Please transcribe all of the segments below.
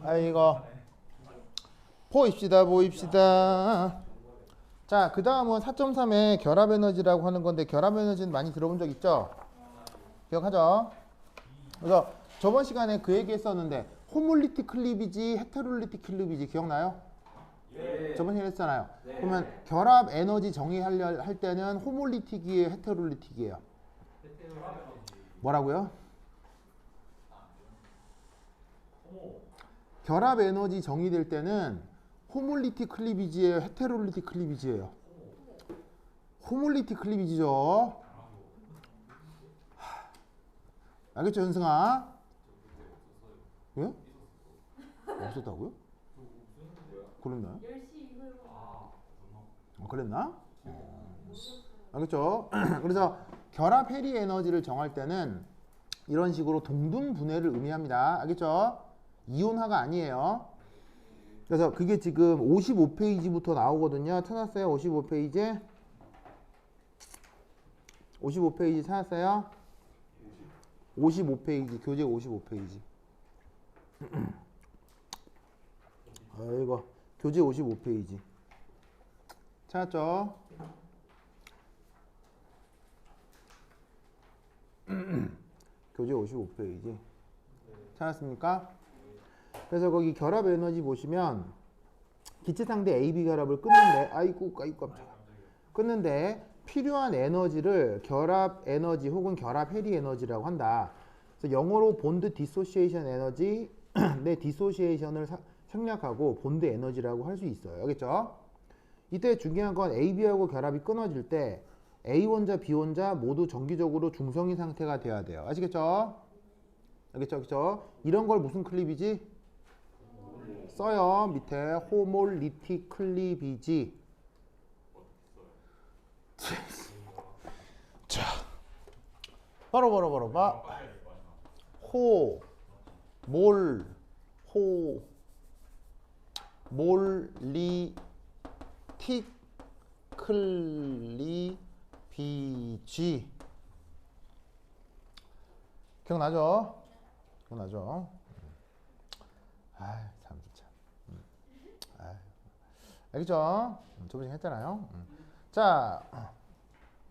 아이고. 보입시다. 자, 그 다음은 4.3의 결합에너지라고 하는 건데, 결합에너지는 많이 들어본 적 있죠? 기억하죠? 그래서 저번 시간에 그 얘기 했었는데, 호몰리틱 클리비지, 헤테롤리틱 클리비지 기억나요? 예. 저번 시간에 했잖아요. 네. 그러면 결합 에너지 정의하려 할 때는 호몰리틱이에요, 헤테롤리틱이에요? 뭐라고요? 결합 에너지 정의될 때는 호몰리틱 클리비지예요, 헤테롤리틱 클리비지예요? 호몰리틱 클리비지죠. 알겠죠, 현승아? 예? 없었다고요? 그랬나요? 그랬나? 알겠죠? 그래서 결합 해리 에너지를 정할 때는 이런 식으로 동등 분해를 의미합니다. 알겠죠? 이온화가 아니에요. 그래서 그게 지금 55페이지부터 나오거든요. 찾았어요? 55페이지? 55페이지 찾았어요? 55페이지, 교재 55페이지. 아이고, 교재 55페이지. 찾았죠? 교재 55페이지. 찾았습니까? 그래서 거기 결합 에너지 보시면 기체 상대 AB 결합을 끊는데, 아이고 깜짝이야. 끊는데 필요한 에너지를 결합 에너지 혹은 결합 해리 에너지라고 한다. 그래서 영어로 본드 디소시에이션 에너지, 내 디소시에이션을 생략하고 본드 에너지라고 할 수 있어요. 알겠죠? 이때 중요한 건 AB하고 결합이 끊어질 때 A원자, B원자 모두 정기적으로 중성인 상태가 돼야 돼요. 아시겠죠? 알겠죠? 알겠죠? 이런 걸 무슨 클리비지? 써요. 밑에 호몰리틱 클리비지. 자, 바로 봐. 몰리틱 클리비지. 기억나죠? 아, 참 진짜. 알겠죠? 저번에 했잖아요. 자,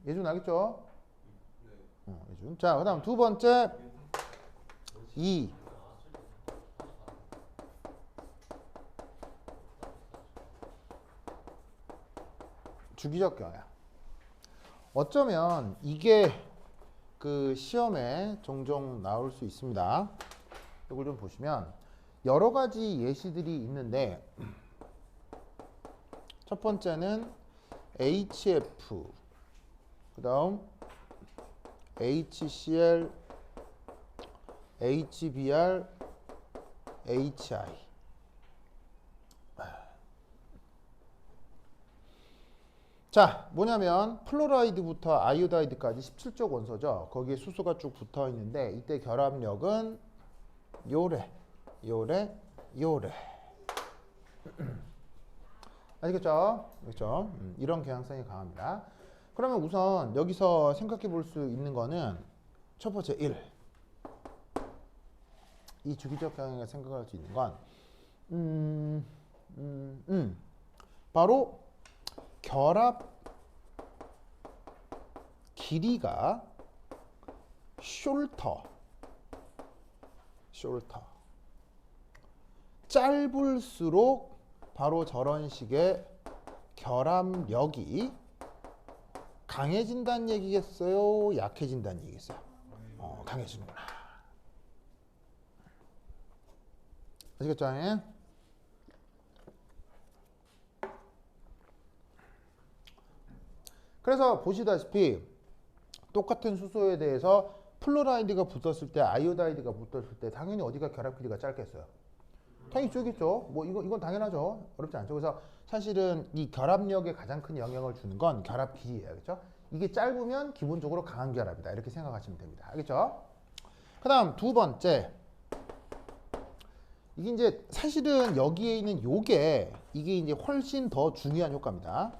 예준 알겠죠? 예준. 자, 그다음 두 번째 2. 주기적 경향. 어쩌면 이게 그 시험에 종종 나올 수 있습니다. 이걸 좀 보시면 여러 가지 예시들이 있는데, 첫 번째는 HF, 그 다음 HCl, HBr, HI. 자, 뭐냐면 플로라이드부터 아이오다이드까지 17쪽 원소죠. 거기에 수소가 쭉 붙어 있는데 이때 결합력은 요래. 아시겠죠? 그렇죠? 이런 경향성이 강합니다. 그러면 우선 여기서 생각해 볼 수 있는 거는 첫 번째 1. 이 주기적 경향을 생각할 수 있는 건 바로 결합 길이가 숄터 짧을수록 바로 저런 식의 결합력이 강해진다는 얘기겠어요? 약해진다는 얘기겠어요? 강해지는구나. 아시겠죠? 그래서 보시다시피 똑같은 수소에 대해서 플로라이드가 붙었을 때, 아이오다이드가 붙었을 때 당연히 어디가 결합 길이가 짧겠어요? 당연히 쪼겠죠. 뭐 이건 당연하죠. 어렵지 않죠. 그래서 사실은 이 결합력에 가장 큰 영향을 주는 건 결합 길이예요. 알겠죠? 이게 짧으면 기본적으로 강한 결합이다. 이렇게 생각하시면 됩니다. 알겠죠? 그다음 두 번째. 이게 이제 사실은 여기에 있는 이게 이제 훨씬 더 중요한 효과입니다.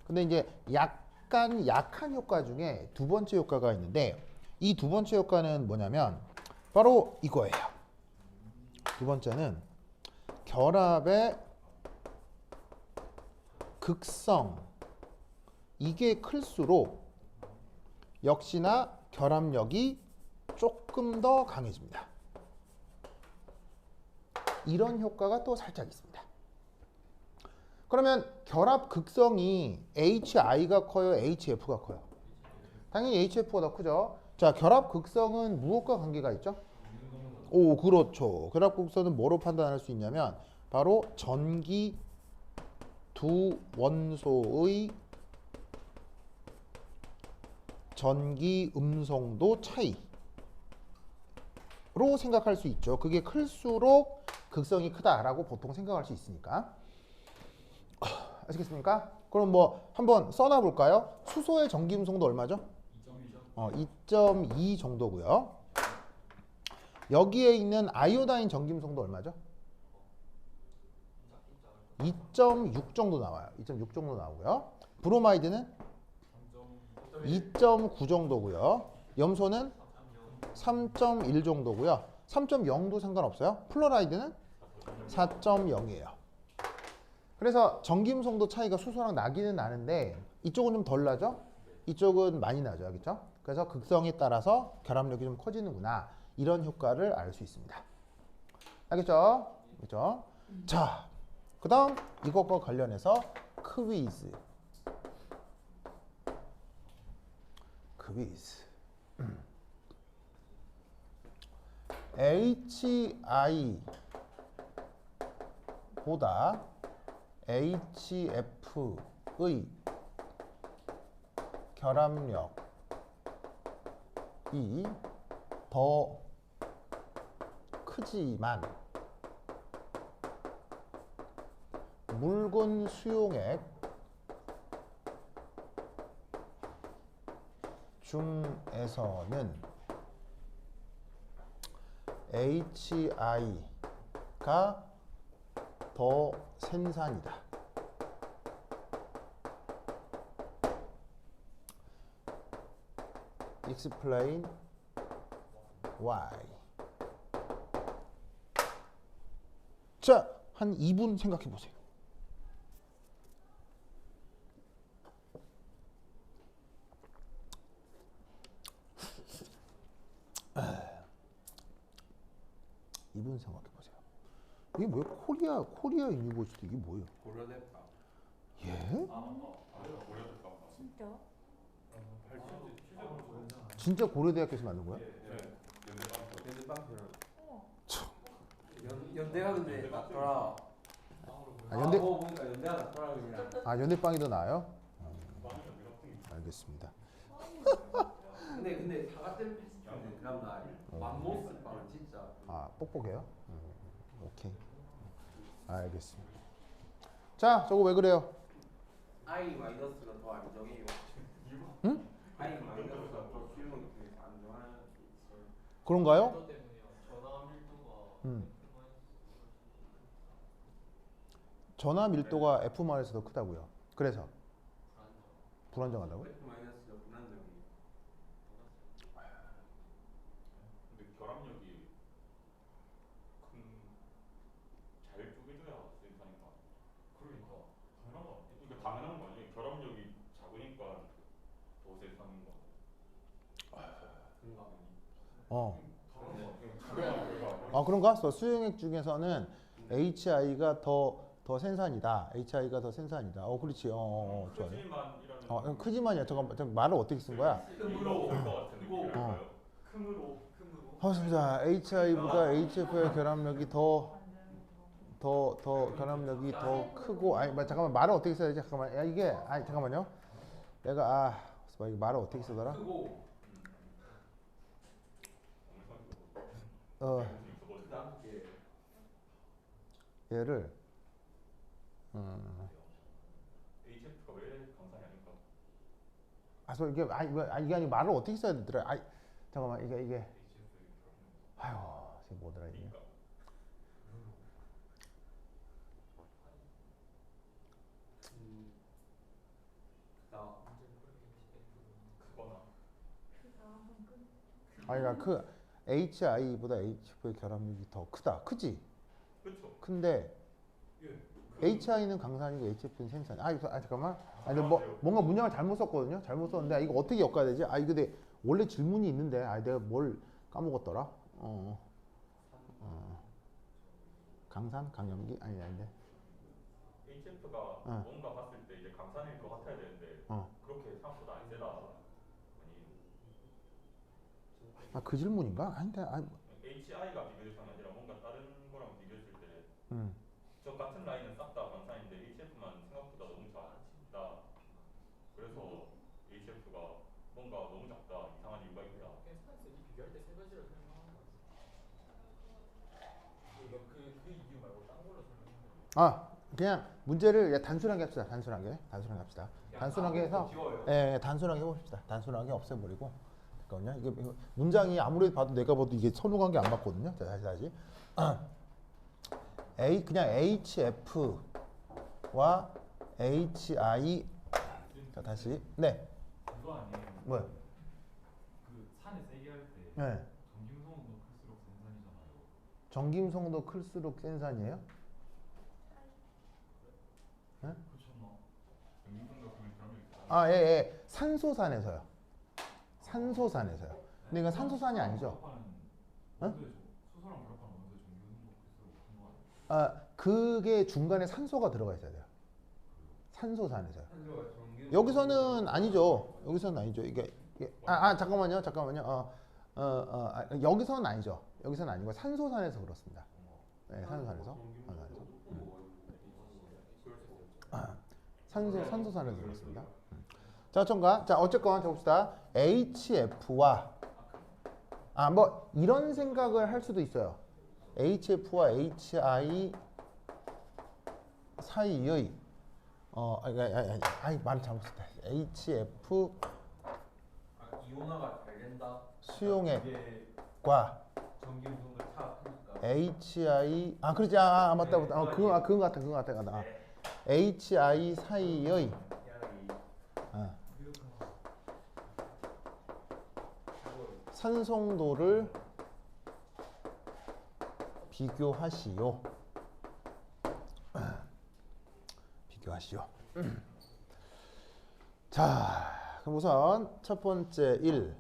근데 이제 약간 약한 효과 중에 두 번째 효과가 있는데 이 두 번째 효과는 뭐냐면 바로 이거예요. 두 번째는 결합의 극성 이게 클수록 역시나 결합력이 조금 더 강해집니다. 이런 효과가 또 살짝 있습니다. 그러면 결합 극성이 HI가 커요? HF가 커요? 당연히 HF가 더 크죠. 자, 결합 극성은 무엇과 관계가 있죠? 오, 그렇죠. 결합 극성은 뭐로 판단할 수 있냐면 바로 전기 두 원소의 전기 음성도 차이로 생각할 수 있죠. 그게 클수록 극성이 크다라고 보통 생각할 수 있으니까. 아시겠습니까? 그럼 뭐 한번 써놔 볼까요? 수소의 전기 음성도 얼마죠? 2.2 정도고요. 여기에 있는 아이오다인 전기 음성도 얼마죠? 2.6 정도 나와요. 2.6 정도 나오고요. 브로마이드는 2.9 정도고요. 염소는 3.1 정도고요. 3.0도 상관없어요. 플로라이드는 4.0이에요. 그래서 전기음성도 차이가 수소랑 나기는 나는데 이쪽은 좀 덜 나죠? 이쪽은 많이 나죠. 알겠죠? 그래서 극성에 따라서 결합력이 좀 커지는구나. 이런 효과를 알 수 있습니다. 알겠죠? 그렇죠? 자, 그 다음 이것과 관련해서 퀴즈. HI보다 HF의 결합력이 더 크지만 묽은 수용액 중에서는 HI가 더 생산이다. Explain why. 자, 한 2분 생각해 보세요. 이분 생각해 보세요. 이게 뭐예요? 코리아 유니버시티 이게 뭐예요? 고려대파. 예? 진짜? 진짜 고려대학교에서 만든 거야? 연대빵표를. 우와. 연대가 근데 낫더라. 연대 보니까 연대가 낫더라 그냥. 연대빵이 더 나아요? 알겠습니다. 근데 사과잼 페스티벌은 그런 날 맘모스 빵은 진짜. 뻑뻑해요? 오케이. 알겠습니다. 자, 저거 왜 그래요? I 마이너스가 더 안정해요. 응? I 마이너스가 더 수용이 되게 안정한 게 있어요. 그런가요? 전화 밀도가 F만에서 더 크다고요. 그래서 불안정하다고요? F 마이너스가 불안정해요. 근데 결합력이 잘 쪼개져야 센터니까. 그러니까 당연한 거 아니에요? 결합력이 작으니까 더 세상인 거. 그런가? 수용액 중에서는 HI가 더 생산이다. HI가 더 생산이다. 그렇지. 좋아요. 크지만이야. 잠깐 말을 어떻게 쓴 거야? 맞습니다. HI보다 HF의 결합력이 더 결합력이 더 크고 잠깐만 말을 어떻게 써야 되지? 잠깐만. 잠깐만요. 내가 이게 말을 어떻게 쓰더라? 얘를 HF가 왜 강산이 아닐까? 이게 아니 말을 어떻게 써야 되더라? 잠깐만 이게 아유 이게 뭐더라 이게? HI보다 HF의 결합력이 더 크지? 그렇죠. 근데 예. HI는 강산이고 HF는 생산. 잠깐만. 근데 뭔가 문장을 잘못 썼거든요. 잘못 썼는데 이거 어떻게 엮어야 되지? 이거 근데 원래 질문이 있는데 내가 뭘 까먹었더라. 강산, 강염기 아닌데. HF가 어. 뭔가 봤을 때 이제 강산일 것 같아야 되는데 어. 그렇게 생각보다 안 세다. 아니 그 질문인가? 아닌데. HI가 비교 대상이 아니라 뭔가 다른 거랑 비교했을 때 저 음. 같은 라인은 싹 다 강산인데 HF만 생각보다 너무 작다. 그래서 HF가 뭔가 너무 작다. 이상한 이유가 있다. 캔스탄스 이 비교할 때 세 가지를 설명하는 거 같아. 이거 그 이유 말고 딴 걸로 설명해. 그냥 문제를 단순하게 합시다. 단순하게 합시다. 단순하게 해서 단순하게 해봅시다. 단순하게 없애버리고. 잠깐만요. 이게 문장이 아무리 봐도 내가 봐도 이게 선후관계 안 맞거든요. 자, 다시. 그냥 HF와 HI. 자, 다시. 네. 그거 아니에요. 뭐요? 그 산에 세게 할 때 네. 전김성도 클수록 생산이잖아요. 정김성도 클수록 센 산이에요? 네? 그렇잖아. 전김성도 그게 결합력이 있다. 예. 산소산에서요. 산소산에서요. 근데 이건 산소산이 아니죠. 수소랑 결합하는 원소의 전김성도 클수록 큰 거 아니에요? 그게 중간에 산소가 들어가 있어야 돼요. 산소산에서요. 여기서는 아니죠. 여기서는 아니죠. 잠깐만요. 여기서는 아니죠. 여기서는 아니고 산소산에서 그렇습니다. 네, 산소산에서. 산소산에서 그렇습니다. 자, 어쨌건 봅시다. HF와 뭐 이런 생각을 할 수도 있어요. HF와 HI 사이의 말 잘못했다. HF 이온화가 잘 된다. 수용액과 전기운동을 차압하니까. HI 그렇지. 맞다. 그건 같아. HI 사이의 산성도를 비교하시오. 자, 그럼 우선 첫 번째 1.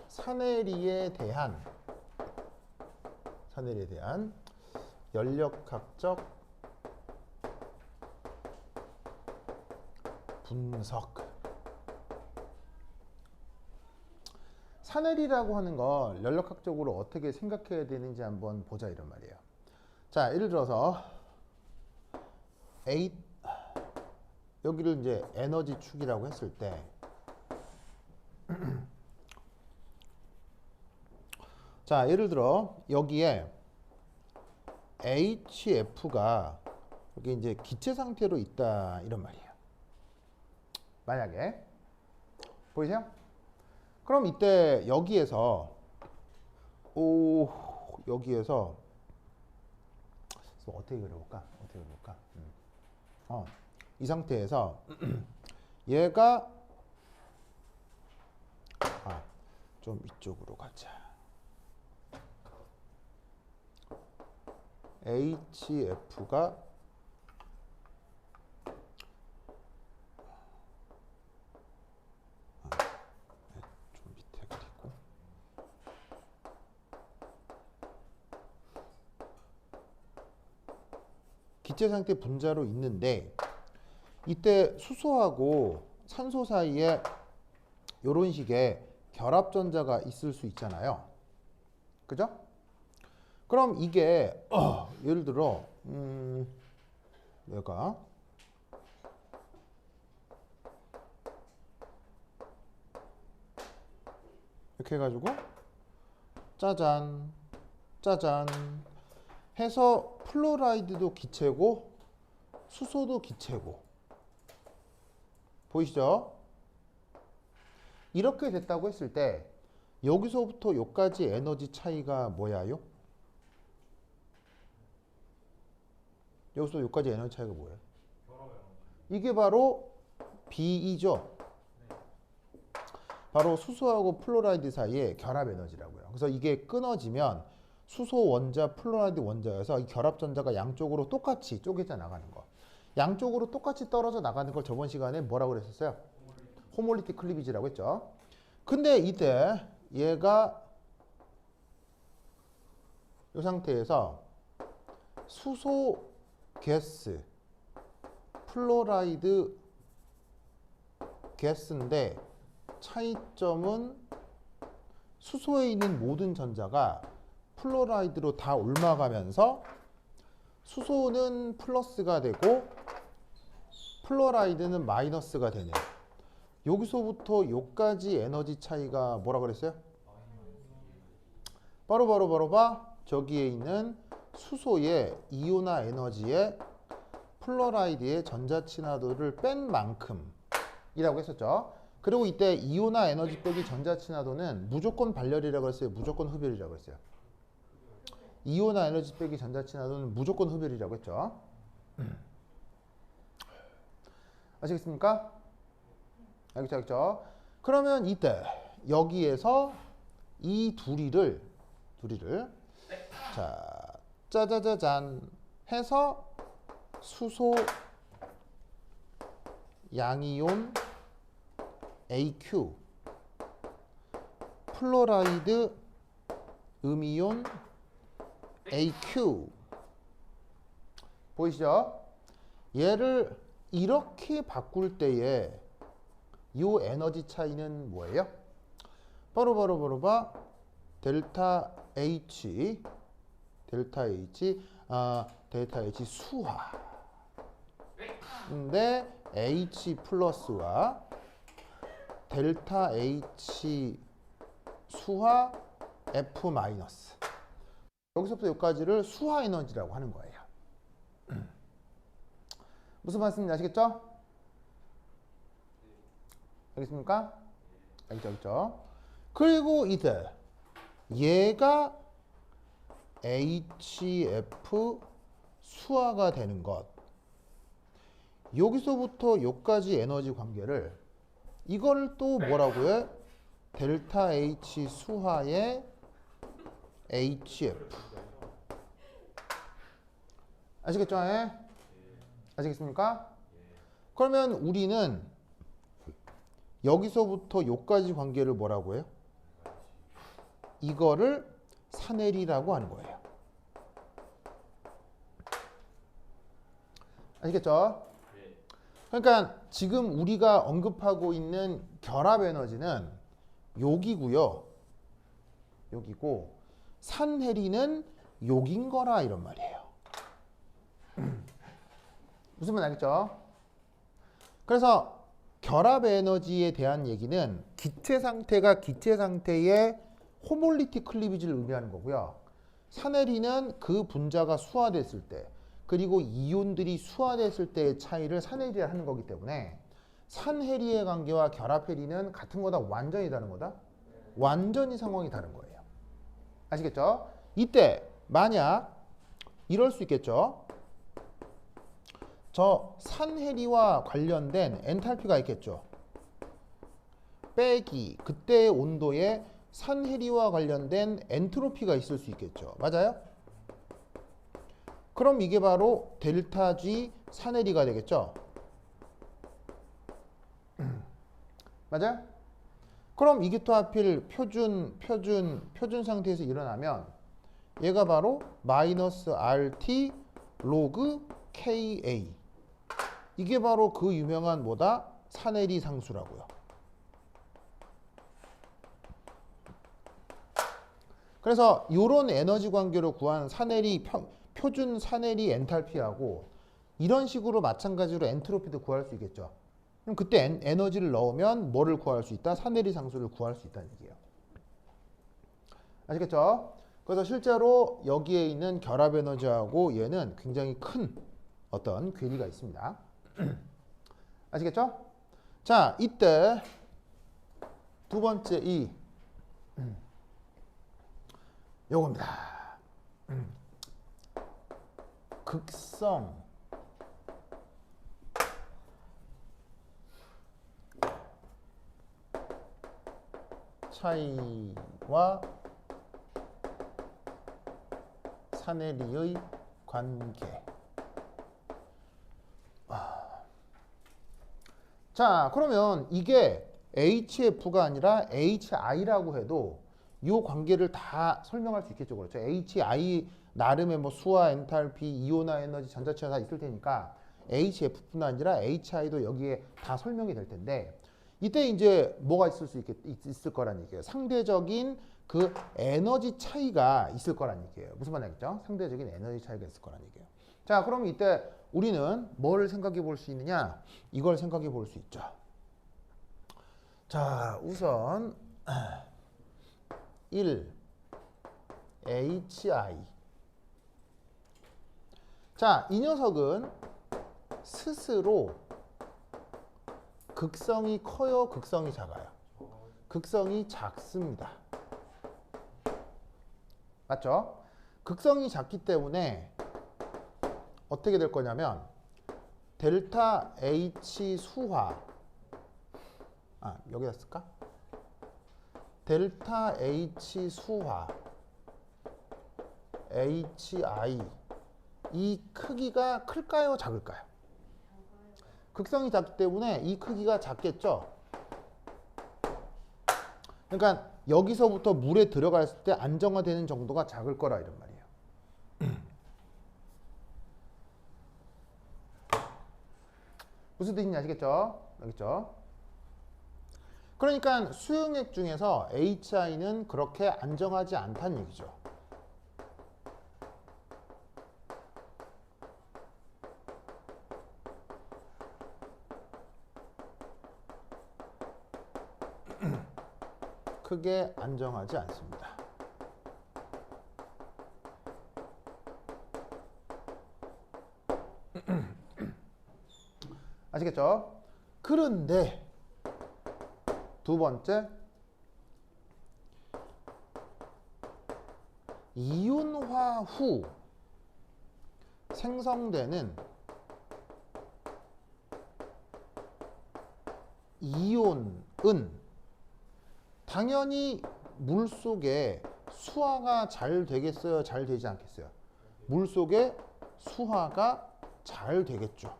사내리에 대한 연력학적 분석. 사내리라고 하는 걸 연력학적으로 어떻게 생각해야 되는지 한번 보자 이런 말이에요. 자, 예를 들어서 여기를 이제 에너지 축이라고 했을 때 자, 예를 들어 여기에 HF가 여기 이제 기체 상태로 있다 이런 말이에요. 만약에 보이세요? 그럼 이때 여기에서 어떻게 그려볼까? 이 상태에서 얘가 좀 이쪽으로 가자. HF가 좀 밑에 그리고 기체 상태 분자로 있는데 이때 수소하고 산소 사이에 이런 식의 결합 전자가 있을 수 있잖아요. 그죠? 그럼 이게 예를 들어 얘가 이렇게 해가지고 짜잔 해서 플로라이드도 기체고 수소도 기체고 보이시죠? 이렇게 됐다고 했을 때 여기서부터 여기까지 에너지 차이가 뭐야요? 여기서 여기까지 에너지 차이가 뭐예요? 이게 바로 B이죠. 바로 수소하고 플로라이드 사이의 결합 에너지라고요. 그래서 이게 끊어지면 수소 원자, 플로라이드 원자여서 이 결합 전자가 양쪽으로 똑같이 쪼개져 나가는 거. 양쪽으로 똑같이 떨어져 나가는 걸 저번 시간에 뭐라고 그랬었어요? 호몰리틱 클리비지라고 했죠. 근데 이때 얘가 이 상태에서 수소 가스, 플로라이드 가스인데 차이점은 수소에 있는 모든 전자가 플로라이드로 다 옮아가면서 수소는 플러스가 되고 플로라이드는 마이너스가 되는, 여기서부터 여기까지 에너지 차이가 뭐라 그랬어요? 바로 저기에 있는 수소의 이온화 에너지에 플로라이드의 전자 친화도를 뺀 만큼이라고 했었죠. 그리고 이때 이온화 에너지 빼기 전자 친화도는 무조건 발열이라고 했어요? 무조건 흡열이라고 했어요? 이온화 에너지 빼기 전자 친화도는 무조건 흡열이라고 했죠. 아시겠습니까? 알겠죠? 그러면 이때 여기에서 이 둘이를 자, 짜자자잔 해서 수소 양이온 AQ, 플로라이드 음이온 AQ 보이시죠? 얘를 이렇게 바꿀 때에 이 에너지 차이는 뭐예요? 바로 델타 H 수화. 근데 H 플러스와 델타 H 수화 F 마이너스. 여기서부터 여기까지를 수화 에너지라고 하는 거예요. 무슨 말씀인지 아시겠죠? 알겠습니까? 알겠죠? 그리고 이때 얘가 HF 수화가 되는 것. 여기서부터 여기까지 에너지 관계를 이걸 또 뭐라고 해? 델타 H 수화의 HF. 아시겠죠? 예? 아시겠습니까? 그러면 우리는 여기서부터 여기까지 관계를 뭐라고 해요? 이거를 사내리라고 하는 거예요. 아시겠죠? 그러니까 지금 우리가 언급하고 있는 결합 에너지는 여기고요. 여기고 산해리는 여긴 거라 이런 말이에요. 무슨 말 알겠죠? 그래서 결합 에너지에 대한 얘기는 기체 상태가 기체 상태의 호몰리틱 클리비지를 의미하는 거고요. 산해리는 그 분자가 수화됐을 때 그리고 이온들이 수화됐을 때의 차이를 산해리라 하는 거기 때문에 산해리의 관계와 결합해리는 같은 거다, 완전히 다른 거다? 완전히 상황이 다른 거예요. 아시겠죠? 이때 만약 이럴 수 있겠죠? 저 산해리와 관련된 엔탈피가 있겠죠? 빼기 그때의 온도에 산해리와 관련된 엔트로피가 있을 수 있겠죠. 맞아요? 그럼 이게 바로 델타 G 산해리가 되겠죠. 맞아요? 그럼 이게 또 하필 표준 상태에서 일어나면 얘가 바로 마이너스 RT 로그 KA. 이게 바로 그 유명한 뭐다? 산해리 상수라고요. 그래서 이런 에너지 관계로 구한 표준 산해리 엔탈피하고 이런 식으로 마찬가지로 엔트로피도 구할 수 있겠죠. 그럼 그때 에너지를 넣으면 뭐를 구할 수 있다? 산해리 상수를 구할 수 있다는 얘기예요. 아시겠죠? 그래서 실제로 여기에 있는 결합 에너지하고 얘는 굉장히 큰 어떤 괴리가 있습니다. 아시겠죠? 자, 이때 두 번째 요겁니다. 극성 차이와 사내리의 관계. 자, 그러면 이게 HF가 아니라 HI라고 해도 이 관계를 다 설명할 수 있겠죠. 그렇죠. HI 나름의 뭐 수와 엔탈피, 이온화 에너지, 전자체가 다 있을 테니까 HF뿐 아니라 HI도 여기에 다 설명이 될 텐데 이때 이제 뭐가 있을 거란 얘기예요. 상대적인 그 에너지 차이가 있을 거란 얘기예요. 무슨 말이겠죠? 상대적인 에너지 차이가 있을 거란 얘기예요. 자, 그럼 이때 우리는 뭘 생각해 볼 수 있느냐? 이걸 생각해 볼 수 있죠. 자, 우선 1. HI. 자, 이 녀석은 스스로 극성이 커요? 극성이 작아요? 극성이 작습니다. 맞죠? 극성이 작기 때문에 어떻게 될 거냐면 델타 H 수화 여기다 쓸까? 델타 H 수화 HI 이 크기가 클까요? 작을까요? 극성이 작기 때문에 이 크기가 작겠죠? 그러니까 여기서부터 물에 들어갔을 때 안정화되는 정도가 작을 거라 이런 말이에요. 무슨 뜻인지 아시겠죠? 알겠죠? 그러니까 수용액 중에서 HI는 그렇게 안정하지 않다는 얘기죠. 크게 안정하지 않습니다. 아시겠죠? 그런데 두 번째 이온화 후 생성되는 이온은 당연히 물속에 수화가 잘 되겠어요? 잘 되지 않겠어요? 물속에 수화가 잘 되겠죠.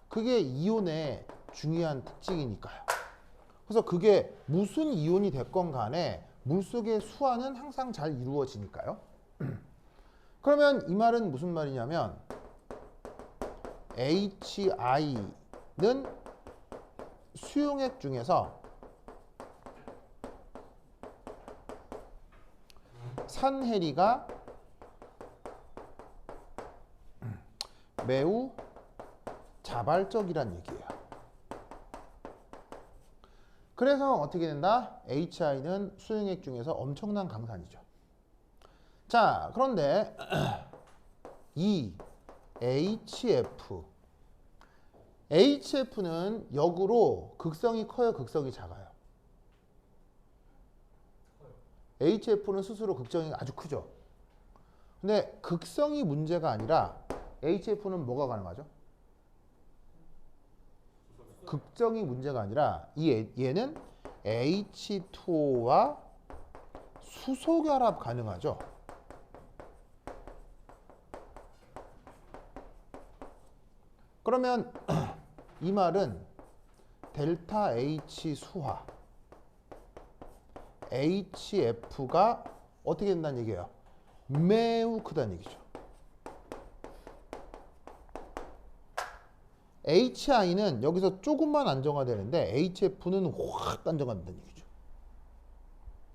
그게 이온의 중요한 특징이니까요. 그래서 그게 무슨 이온이 됐건 간에 물속의 수화는 항상 잘 이루어지니까요. 그러면 이 말은 무슨 말이냐면 HI는 수용액 중에서 산해리가 매우 자발적이란 얘기예요. 그래서 어떻게 된다? HI는 수용액 중에서 엄청난 강산이죠. 자, 그런데 이 HF는 역으로 극성이 커요, 극성이 작아요? HF는 스스로 극성이 아주 크죠. 근데 극성이 문제가 아니라 HF는 뭐가 가능하죠? 극성이 문제가 아니라 얘는 H2O와 수소결합 가능하죠. 그러면 이 말은 델타 H 수화 HF가 어떻게 된다는 얘기예요? 매우 크다는 얘기죠. HI는 여기서 조금만 안정화되는데 HF는 확 안정화된다는 얘기죠.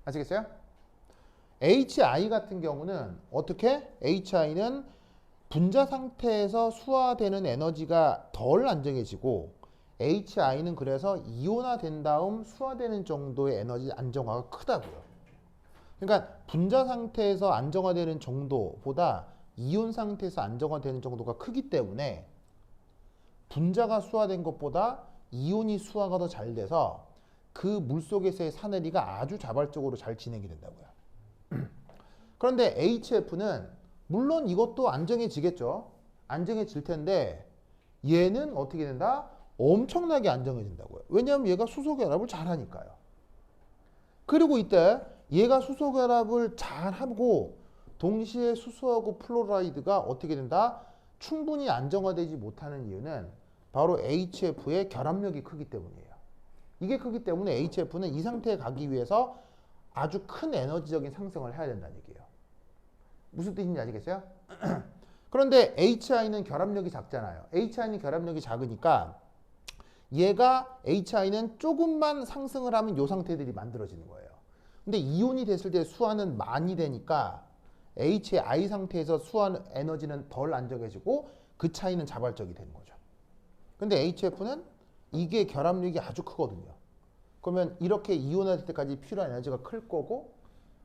아시겠어요? HI 같은 경우는 어떻게? HI는 분자 상태에서 수화되는 에너지가 덜 안정해지고 HI는 그래서 이온화된 다음 수화되는 정도의 에너지 안정화가 크다고요. 그러니까 분자 상태에서 안정화되는 정도보다 이온 상태에서 안정화되는 정도가 크기 때문에 분자가 수화된 것보다 이온이 수화가 더 잘 돼서 그 물속에서의 산해리가 아주 자발적으로 잘 진행이 된다고요. 그런데 HF는 물론 이것도 안정해지겠죠. 안정해질 텐데 얘는 어떻게 된다? 엄청나게 안정해진다고요. 왜냐하면 얘가 수소 결합을 잘하니까요. 그리고 이때 얘가 수소 결합을 잘 하고 동시에 수소하고 플로라이드가 어떻게 된다? 충분히 안정화되지 못하는 이유는 바로 HF의 결합력이 크기 때문이에요. 이게 크기 때문에 HF는 이 상태에 가기 위해서 아주 큰 에너지적인 상승을 해야 된다는 얘기예요. 무슨 뜻인지 아시겠어요? 그런데 HI는 결합력이 작잖아요. HI는 결합력이 작으니까 얘가 HI는 조금만 상승을 하면 이 상태들이 만들어지는 거예요. 근데 이온이 됐을 때 수화는 많이 되니까 HI 상태에서 수화 에너지는 덜 안정해지고 그 차이는 자발적이 되는 거죠. 근데 HF는 이게 결합력이 아주 크거든요. 그러면 이렇게 이온화될 때까지 필요한 에너지가 클 거고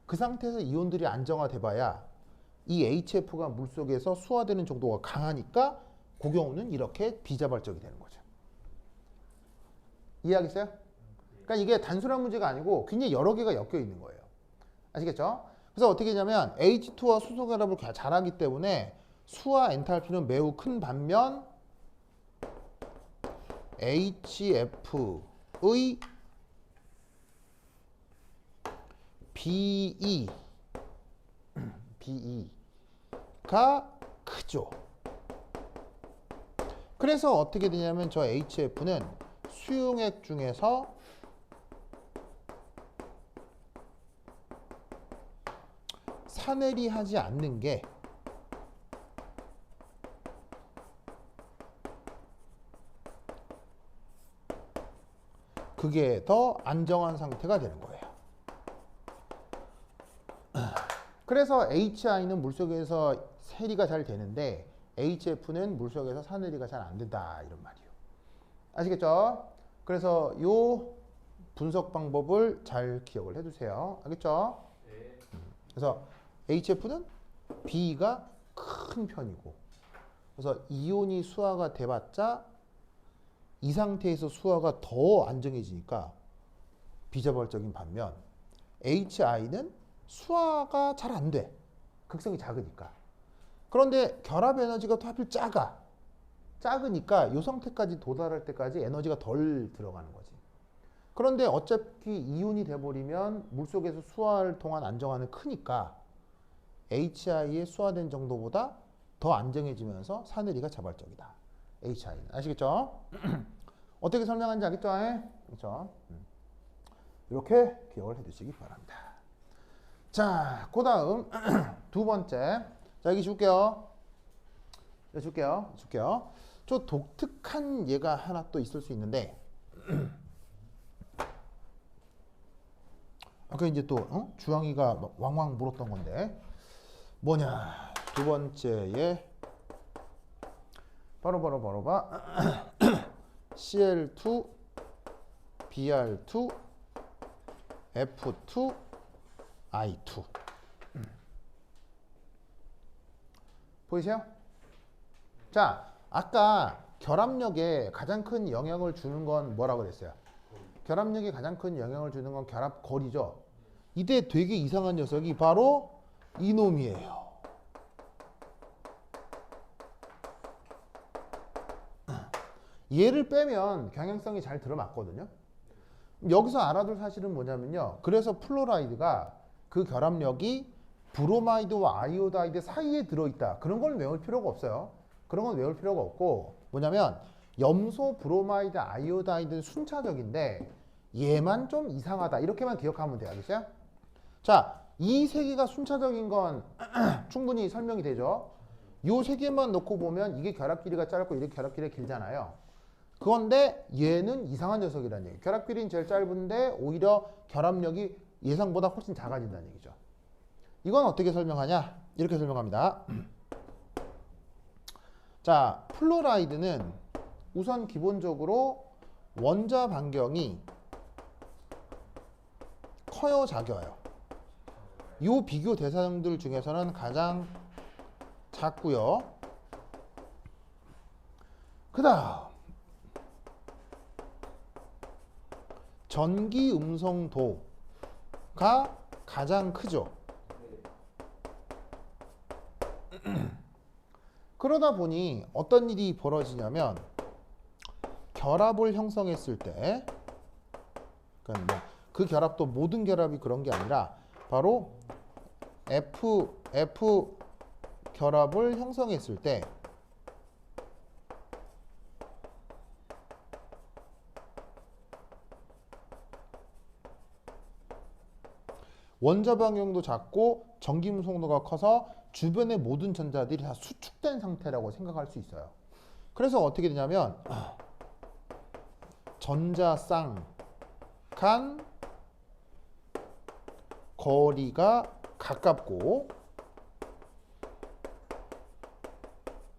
그 상태에서 이온들이 안정화돼 봐야 이 HF가 물속에서 수화되는 정도가 강하니까 그 경우는 이렇게 비자발적이 되는 거죠. 이해하겠어요? 그러니까 이게 단순한 문제가 아니고 굉장히 여러 개가 엮여 있는 거예요. 아시겠죠? 그래서 어떻게 하냐면 H2와 수소 결합을 잘하기 때문에 수화 엔탈피는 매우 큰 반면 HF의 BE가 크죠. 그래서 어떻게 되냐면 저 HF는 수용액 중에서 산해리 하지 않는 게 그게 더 안정한 상태가 되는 거예요. 그래서 HI는 물속에서 세리가 잘 되는데 HF는 물속에서 산해리가 잘 안 된다 이런 말이에요. 아시겠죠? 그래서 요 분석 방법을 잘 기억을 해두세요. 알겠죠? 네. 그래서 HF는 B가 큰 편이고 그래서 이온이 수화가 돼봤자 이 상태에서 수화가 더 안정해지니까 비자발적인 반면 HI는 수화가 잘 안 돼. 극성이 작으니까. 그런데 결합 에너지가 또 하필 작으니까 이 상태까지 도달할 때까지 에너지가 덜 들어가는 거지. 그런데 어차피 이온이 돼버리면 물속에서 수화를 통한 안정화는 크니까 HI의 수화된 정도보다 더 안정해지면서 산해리가 자발적이다. HI는. 아시겠죠? 어떻게 설명하는지 알겠죠? 그렇죠? 이렇게 기억을 해두시기 바랍니다. 자, 그 다음 두 번째. 자, 여기 줄게요. 줄게요. 저 독특한 예가 하나 또 있을 수 있는데 아까 이제 또 주황이가 막 왕왕 물었던 건데 뭐냐? 두 번째에 바로 봐. CL2, Br2, F2, I2. 보이세요? 자, 아까 결합력에 가장 큰 영향을 주는 건 뭐라고 그랬어요? 결합력에 가장 큰 영향을 주는 건 결합 거리죠. 이때 되게 이상한 녀석이 바로 이놈이에요. 얘를 빼면 경향성이 잘 들어맞거든요. 여기서 알아둘 사실은 뭐냐면요. 그래서 플로라이드가 그 결합력이 브로마이드와 아이오다이드 사이에 들어있다. 그런 걸 외울 필요가 없어요. 그런 건 외울 필요가 없고 뭐냐면 염소, 브로마이드, 아이오다이드는 순차적인데 얘만 좀 이상하다. 이렇게만 기억하면 돼요. 알겠어요? 자, 이 세 개가 순차적인 건 충분히 설명이 되죠. 이 세 개만 놓고 보면 이게 결합 길이가 짧고 이게 결합 길이가 길잖아요. 그런데 얘는 이상한 녀석이라는 얘기예요. 결합 길이는 제일 짧은데 오히려 결합력이 예상보다 훨씬 작아진다는 얘기죠. 이건 어떻게 설명하냐? 이렇게 설명합니다. 자, 플로라이드는 우선 기본적으로 원자 반경이 커요, 작아요? 이 비교 대상들 중에서는 가장 작고요. 그 다음 전기 음성도가 가장 크죠. 그러다 보니 어떤 일이 벌어지냐면 결합을 형성했을 때 그 결합도 모든 결합이 그런 게 아니라 바로 F 결합을 형성했을 때 원자 방향도 작고 전기물 속도가 커서 주변의 모든 전자들이 다 수축된 상태라고 생각할 수 있어요. 그래서 어떻게 되냐면 전자쌍 간 거리가 가깝고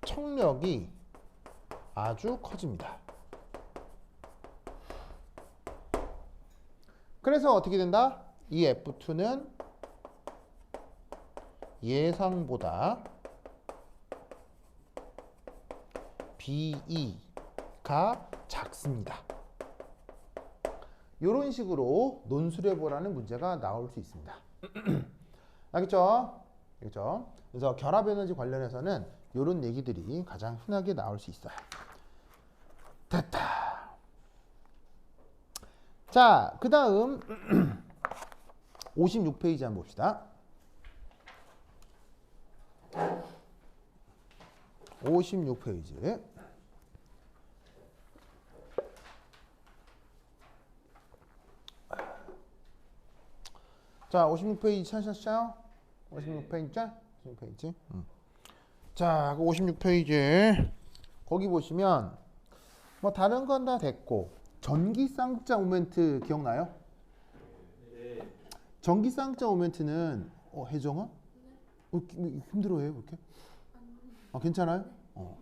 청력이 아주 커집니다. 그래서 어떻게 된다? 이 F2는 예상보다 BE가 작습니다. 이런 식으로 논술해보라는 문제가 나올 수 있습니다. 알겠죠? 알겠죠? 그래서 결합 에너지 관련해서는 이런 얘기들이 가장 흔하게 나올 수 있어요. 됐다. 자, 그 다음 56페이지 한번 봅시다. 56페이지. 자, 56페이지 찾으셨죠? 56페이지? 56페이지. 자, 그 56페이지. 거기 보시면 뭐 다른 건 다 됐고 전기 쌍극자 모멘트 기억나요? 전기 쌍극자 모멘트는 혜정아? 힘들어해요, 그렇게? 아, 괜찮아요?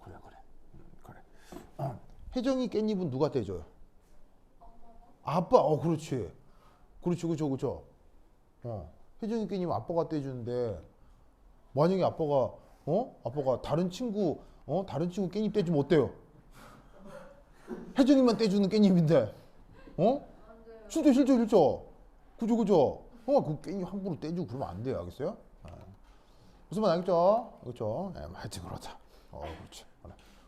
그래. 혜정이 깻잎은 누가 떼줘요? 아빠. 그렇지. 그죠. 혜정이 깻잎 아빠가 떼주는데 만약에 아빠가 다른 친구 깻잎 떼주면 어때요? 혜정이만 떼주는 깻잎인데, 싫죠. 그죠. 그 깻잎 함부로 떼주고 그러면 안 돼요, 알겠어요? 무슨 말 알겠죠? 그렇죠? 하여튼 그렇다. 그렇지.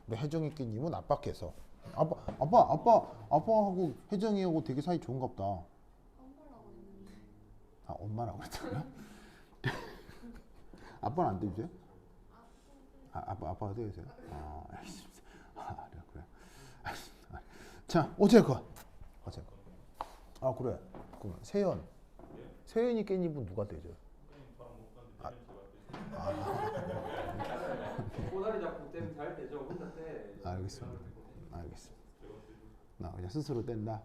우리 혜정이 깻잎은 아빠께서 아빠하고 혜정이하고 되게 사이 좋은갑다. 엄마라고 했다고요? 아빠는 안 떼주세요? 아빠가 떼주세요? 알겠습니다. 그래. 자, 어쨌건. 그래. 그럼 세연이 깻잎은 누가 떼줘요? 꼬다리 잡고 떼면 잘 떼죠. 혼자 떼. 알겠습니다. 나 그냥 스스로 뗀다.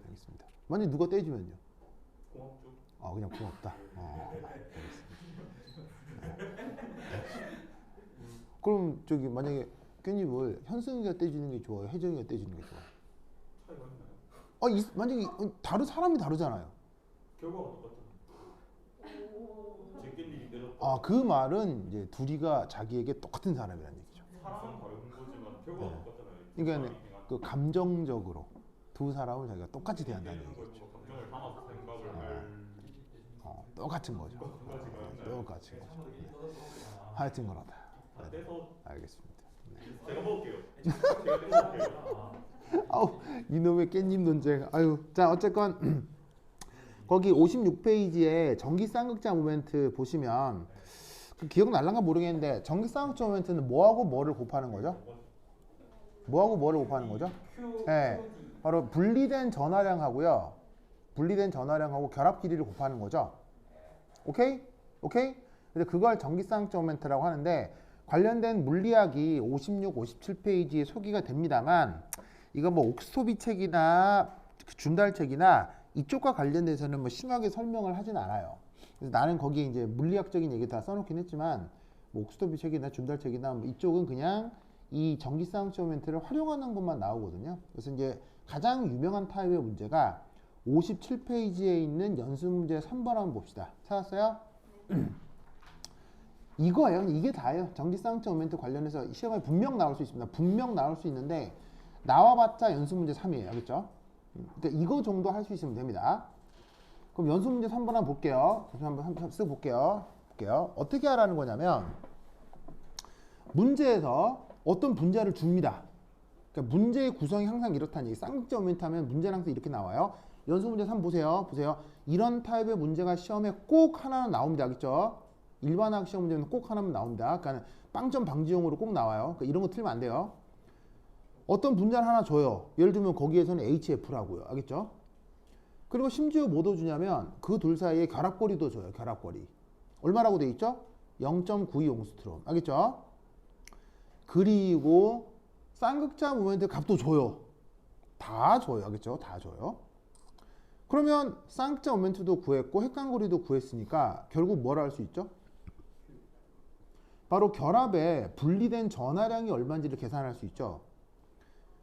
알겠습니다. 만약 누가 떼주면요? 고맙죠. 그냥 고맙다. 알겠습니다. 그럼 저기 만약에 깻잎을 현승이가 떼주는 게 좋아요? 혜정이가 떼주는 게 좋아요? 차이가 있나요? 만약에 다른 사람이 다르잖아요. 결과가 똑같잖아요. 제 깻잎이 내렸다. 그 말은 이제 둘이가 자기에게 똑같은 사람이라는 얘기죠. 사람은 다른 거지만 결과가 똑같잖아요. 그러니까 그 감정적으로 두 사람을 자기가 똑같이 대한다는 뭐 얘기죠. 감정을 담아서 생각을 할 똑같은 거죠. 똑같은 거죠. 하여튼 그렇다. 떼서 알겠습니다. 제가 먹을게요. 제가 먹을게요. 이놈의 깻잎 논쟁. 자, 어쨌건 거기 56페이지에 전기 쌍극자 모멘트 보시면 기억날란가 모르겠는데 전기 쌍극자 모멘트는 뭐하고 뭐를 곱하는 거죠? 뭐하고 뭐를 곱하는 거죠? 네, 바로 분리된 전하량하고요. 분리된 전하량하고 결합 길이를 곱하는 거죠. 오케이? 근데 그걸 전기 쌍극자 모멘트라고 하는데 관련된 물리학이 56, 57페이지에 소개가 됩니다만 이거 뭐 옥스토비 책이나 준달 책이나 이쪽과 관련돼서는 뭐 심하게 설명을 하진 않아요. 그래서 나는 거기에 이제 물리학적인 얘기 다 써놓긴 했지만 뭐 옥스토비 책이나 준달 책이나 뭐 이쪽은 그냥 이 전기 쌍극자 모멘트를 활용하는 것만 나오거든요. 그래서 이제 가장 유명한 타입의 문제가 57페이지에 있는 연습 문제 3번 한번 봅시다. 찾았어요? 이거예요. 이게 다예요. 전기 쌍극자 모멘트 관련해서 시험에 분명 나올 수 있습니다. 분명 나올 수 있는데 나와봤자 연습 문제 3이에요. 알겠죠? 그러니까 이거 정도 할 수 있으면 됩니다. 그럼 연습 문제 3번 한번 볼게요. 한번 쓱 볼게요. 어떻게 하라는 거냐면 문제에서 어떤 분자를 줍니다. 그러니까 문제의 구성이 항상 이렇다는 얘기. 쌍극자 모멘트 하면 문제는 항상 이렇게 나와요. 연수 문제 3 보세요. 이런 타입의 문제가 시험에 꼭 하나는 나옵니다. 알겠죠? 일반학 시험 문제는 꼭 하나는 나옵니다. 그러니까 빵점 방지용으로 꼭 나와요. 그러니까 이런 거 틀리면 안 돼요. 어떤 분자를 하나 줘요. 예를 들면 거기에서는 HF라고요. 알겠죠? 그리고 심지어 뭐 더 주냐면 그 둘 사이에 결합거리도 줘요. 결합거리. 얼마라고 돼 있죠? 0.92 옹스트롬. 알겠죠? 그리고 쌍극자 모멘트 값도 줘요. 다 줘요. 알겠죠? 다 줘요. 그러면 쌍극자 모멘트도 구했고 핵간거리도 구했으니까 결국 뭐라 할 수 있죠? 바로 결합에 분리된 전하량이 얼마인지를 계산할 수 있죠.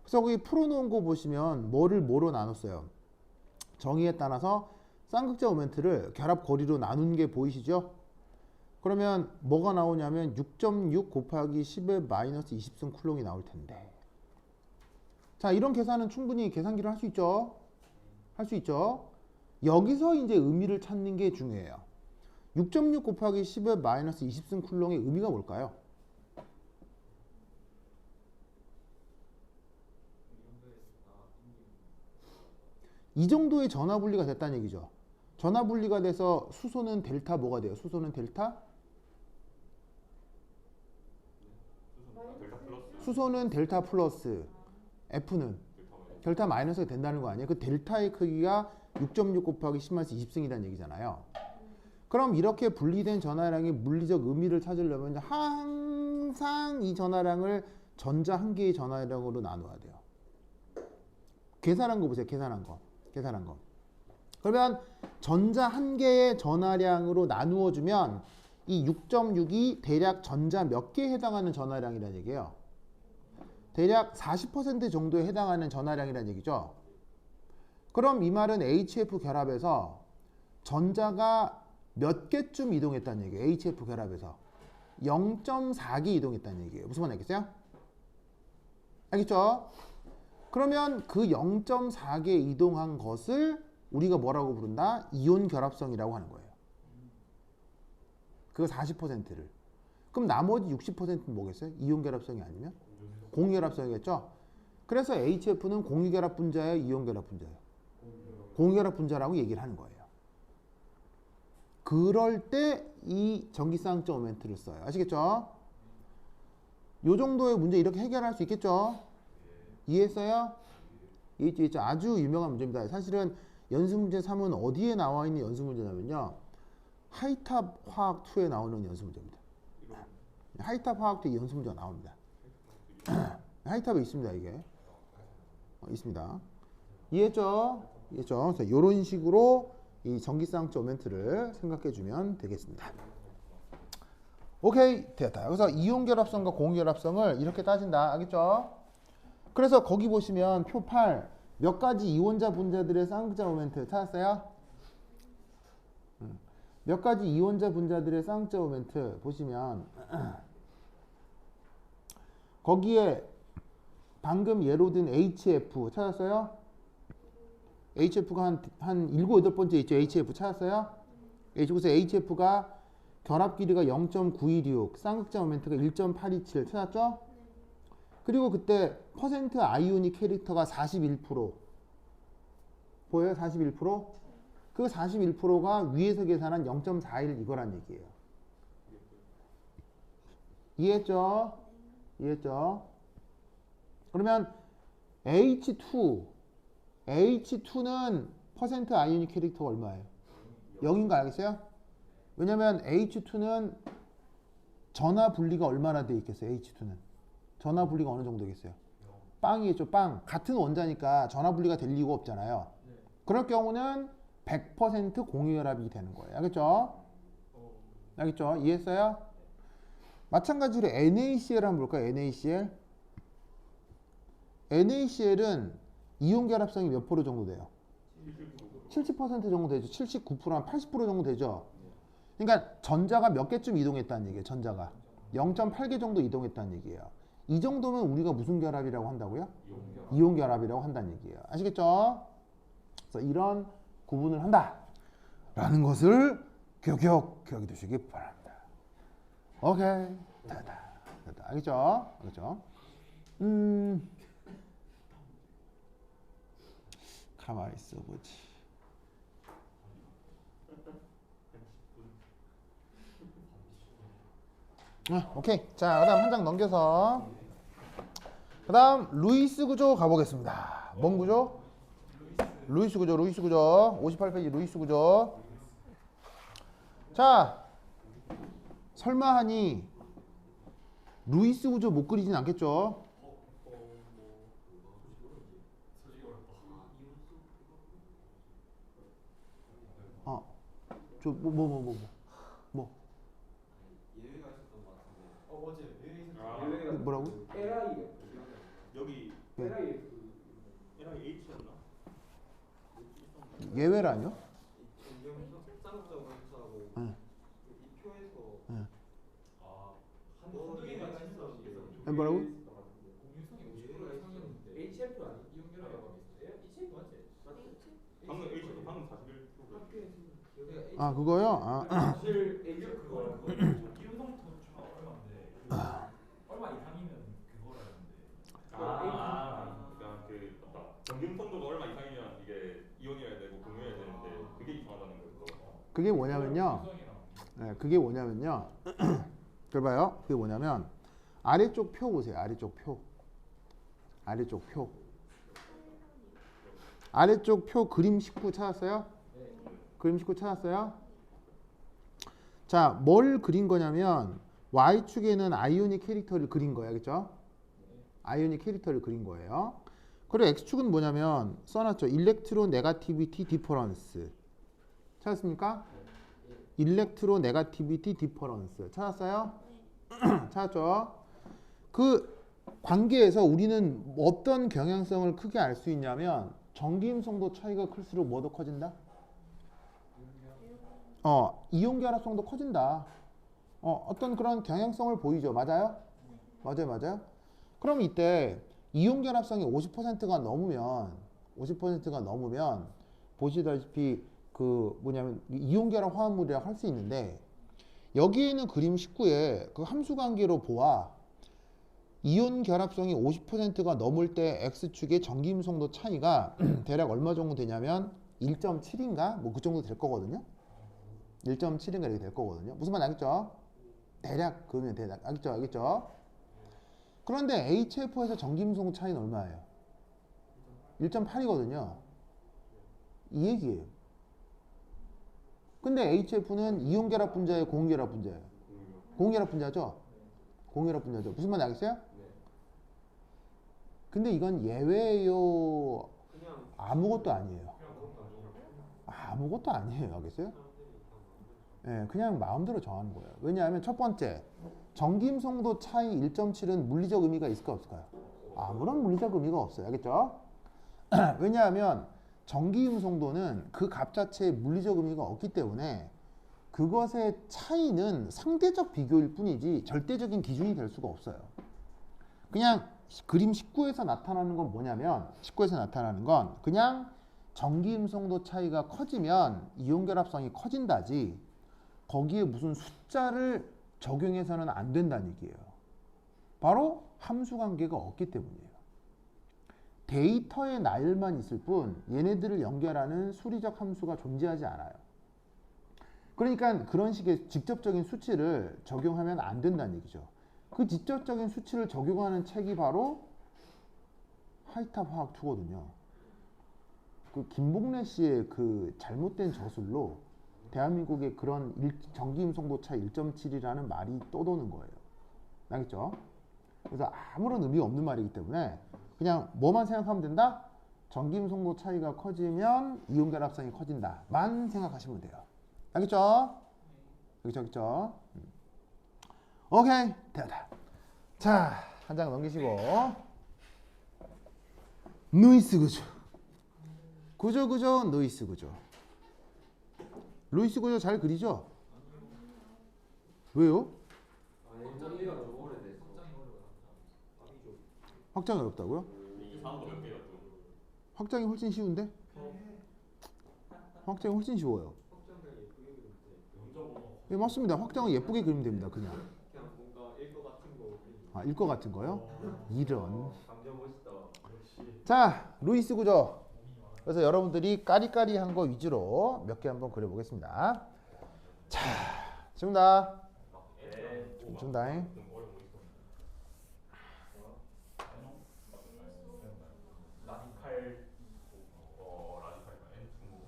그래서 거기 풀어놓은 거 보시면 뭐를 뭐로 나눴어요? 정의에 따라서 쌍극자 모멘트를 결합 거리로 나눈 게 보이시죠? 그러면 뭐가 나오냐면 6.6 곱하기 10의 마이너스 20승 쿨롱이 나올 텐데. 자, 이런 계산은 충분히 계산기로 할 수 있죠? 할 수 있죠? 여기서 이제 의미를 찾는 게 중요해요. 6.6 곱하기 10의 마이너스 20승 쿨롱의 의미가 뭘까요? 이 정도의 전화 분리가 됐다는 얘기죠. 전화 분리가 돼서 수소는 델타 뭐가 돼요? 수소는 델타? 델타 플러스 수소는 델타 플러스, F는 델타 마이너스가 된다는 거 아니에요? 그 델타의 크기가 6.6 곱하기 10-20승이라는 얘기잖아요. 그럼 이렇게 분리된 전하량의 물리적 의미를 찾으려면 항상 이 전하량을 전자 한 개의 전하량으로 나눠야 돼요. 계산한 거 보세요. 계산한 거. 그러면 전자 한 개의 전하량으로 나누어 주면 이 6.6이 대략 전자 몇 개에 해당하는 전하량이라는 얘기예요. 대략 40% 정도에 해당하는 전하량이라는 얘기죠. 그럼 이 말은 HF 결합에서 전자가 몇 개쯤 이동했다는 얘기예요. HF 결합에서 0.4개 이동했다는 얘기예요. 무슨 말 알겠어요? 알겠죠? 그러면 그 0.4개 이동한 것을 우리가 뭐라고 부른다? 이온 결합성이라고 하는 거예요. 그거 40%를. 그럼 나머지 60%는 뭐겠어요? 이온 결합성이 아니면? 공유결합성이겠죠? 그래서 HF는 공유결합 분자예요? 이온 결합 분자예요? 공유결합 분자라고 얘기를 하는 거예요. 그럴 때 이 전기쌍극자 모멘트를 써요. 아시겠죠? 요 정도의 문제 이렇게 해결할 수 있겠죠? 이해했어요? 이해했죠? 아주 유명한 문제입니다. 사실은 연습문제 3은 어디에 나와 있는 연습문제냐면요. 하이탑 화학 2에 나오는 연습문제입니다. 하이탑 화학 2에 연습문제가 나옵니다. 하이탑에 있습니다. 이게. 있습니다. 이해했죠? 그래서 이런 식으로 이 전기쌍극자 모멘트를 생각해 주면 되겠습니다. 오케이, 됐다. 그래서 이온 결합성과 공유 결합성을 이렇게 따진다. 알겠죠? 그래서 거기 보시면 표 8 몇 가지 이온자 분자들의 쌍극자 모멘트 찾았어요? 몇 가지 이온자 분자들의 쌍극자 모멘트 보시면 거기에 방금 예로 든 HF 찾았어요? HF가 한 7, 8번째 있죠. HF 찾았어요? 그래서 HF가 결합 길이가 0.916, 쌍극자 모멘트가 1.827 찾았죠? 그리고 그때 퍼센트 아이오닉 캐릭터가 41% 보여요? 41%? 그 41%가 위에서 계산한 0.41 이거란 얘기예요. 이해했죠? 그러면 H2는 퍼센트 아이오닉 캐릭터가 얼마예요? 0인 거 알겠어요? 왜냐면 H2는 전하 분리가 얼마나 돼 있겠어요? H2는 전하 분리가 어느 정도겠어요? 빵이겠죠. 빵. 같은 원자니까 전하 분리가 될 이유가 없잖아요. 그럴 경우는 100% 공유결합이 되는 거예요. 알겠죠? 이해했어요? 마찬가지로 NaCl 한번 볼까요? NaCl은 이온 결합성이 몇 프로 정도 돼요? 70% 정도 되죠. 79%, 한 80% 정도 되죠. 그러니까 전자가 몇 개쯤 이동했다는 얘기예요. 전자가 0.8개 정도 이동했다는 얘기예요. 이 정도면 우리가 무슨 결합이라고 한다고요? 이온 결합이라고 한다는 얘기예요. 아시겠죠? 그래서 이런 구분을 한다라는 것을 기억해 두시기 바랍니다. 오케이. 됐다. 알겠죠? 가만히 있어 보지. 오케이. 자, 그다음 한 장 넘겨서 그다음 루이스 구조 가보겠습니다. 뭔 구조? 루이스 구조. 58페이지 루이스 구조. 자, 설마 하니 루이스 구조 못 그리진 않겠죠? 저 뭐? 예외가 있었던 것 같은데. 맞아요. 예외 있었죠. 뭐라고? LI 여기 네. LI H였나? 예외라뇨? 쌍극적으로 행사하고 네. 이 표에서 네. 한두 개만 있었는데 뭐라고? 공유성이 50% 이상이었는데 HF 아니? 이용결합 있었어요? HF 맞지? 방금 H도 방금 41%. 아, 그거요? 사실 HF 그거랑 이용성 도수가 얼마인데 얼마 이상이면 그거라는데 그러니까 그 맞다. 정균선도가 얼마 이상이면 이게 이온이어야 되고 공유해야 되는데 그게 이상하다는 거죠. 그게 뭐냐면요. 네, 그게 뭐냐면요. 그걸 봐요. 그게 뭐냐면 아래쪽 표 보세요. 아래쪽 표. 아래쪽 표 그림 19 찾았어요? 그림 19 찾았어요? 자, 뭘 그린 거냐면 Y축에는 아이오닉 캐릭터를 그린 거예요. 알겠죠? 아이오닉 캐릭터를 그린 거예요. 그리고 X축은 뭐냐면 써놨죠. 일렉트로 네가티비티 디퍼런스. 찾았습니까? 일렉트로 네가티비티 디퍼런스. 찾았어요? 찾았죠? 그 관계에서 우리는 어떤 경향성을 크게 알 수 있냐면 전기임성도 차이가 클수록 뭐도 커진다? 이온 결합성도 커진다. 어떤 그런 경향성을 보이죠. 맞아요? 맞아요. 그럼 이때 이온 결합성이 50%가 넘으면 보시다시피 그 뭐냐면 이온 결합 화합물이라고 할 수 있는데 여기에 있는 그림 19에 그 함수 관계로 보아 이온 결합성이 50%가 넘을 때 X축의 전기임성도 차이가 대략 얼마 정도 되냐면 1.7인가? 뭐 그 정도 될 거거든요. 1.7인가 이렇게 될 거거든요. 무슨 말 알겠죠? 대략 그러면 대략 알겠죠? 그런데 HF에서 전기임성 차이는 얼마예요? 1.8이거든요. 이 얘기예요. 근데 HF는 이온 결합 분자예요, 고온 결합 분자예요? 고온 결합 분자죠? 고온 결합 분자죠. 무슨 말 알겠어요? 근데 이건 예외예요. 아무것도 아니에요. 아무것도 아니에요. 알겠어요? 예, 그냥 마음대로 정하는 거예요. 왜냐하면 첫 번째, 전기임성도 차이 1.7은 물리적 의미가 있을까 없을까요? 아무런 물리적 의미가 없어요. 알겠죠? 왜냐하면 전기임성도는 그 값 자체에 물리적 의미가 없기 때문에 그것의 차이는 상대적 비교일 뿐이지 절대적인 기준이 될 수가 없어요. 그냥 그림 19에서 나타나는 건 뭐냐면 19에서 나타나는 건 그냥 전기임성도 차이가 커지면 이온결합성이 커진다지 거기에 무슨 숫자를 적용해서는 안 된다는 얘기예요. 바로 함수관계가 없기 때문이에요. 데이터의 나열만 있을 뿐 얘네들을 연결하는 수리적 함수가 존재하지 않아요. 그러니까 그런 식의 직접적인 수치를 적용하면 안 된다는 얘기죠. 그 직접적인 수치를 적용하는 책이 바로 하이탑 화학 2거든요. 그 김복래 씨의 그 잘못된 저술로 대한민국의 그런 전기임성도 차 1.7이라는 말이 떠도는 거예요. 알겠죠? 그래서 아무런 의미 없는 말이기 때문에 그냥 뭐만 생각하면 된다? 전기임성도 차이가 커지면 이온결합성이 커진다만 생각하시면 돼요. 알겠죠? 알겠죠? 오케이, 됐다. 자, 한 장 넘기시고 루이스 구조. 구조, 루이스 구조. 루이스 구조 잘 그리죠? 왜요? 확장이 어렵다고요? 이상한 거몇 개가 또. 확장이 훨씬 쉬운데? 확장이 훨씬 쉬워요. 예, 맞습니다. 확장은 예쁘게 그리면 됩니다. 그냥. 그냥 뭔가 일거 같은 거. 아, 일 것 같은 거요? 이런. 감정 멋있다. 자, 루이스 구조. 그래서 여러분들이 까리까리한 거 위주로 몇 개 한번 그려보겠습니다. 자, 지금 다. 준다잉. 좀 어려운 거 있어. 라디칼 라디칼이나 N 뭐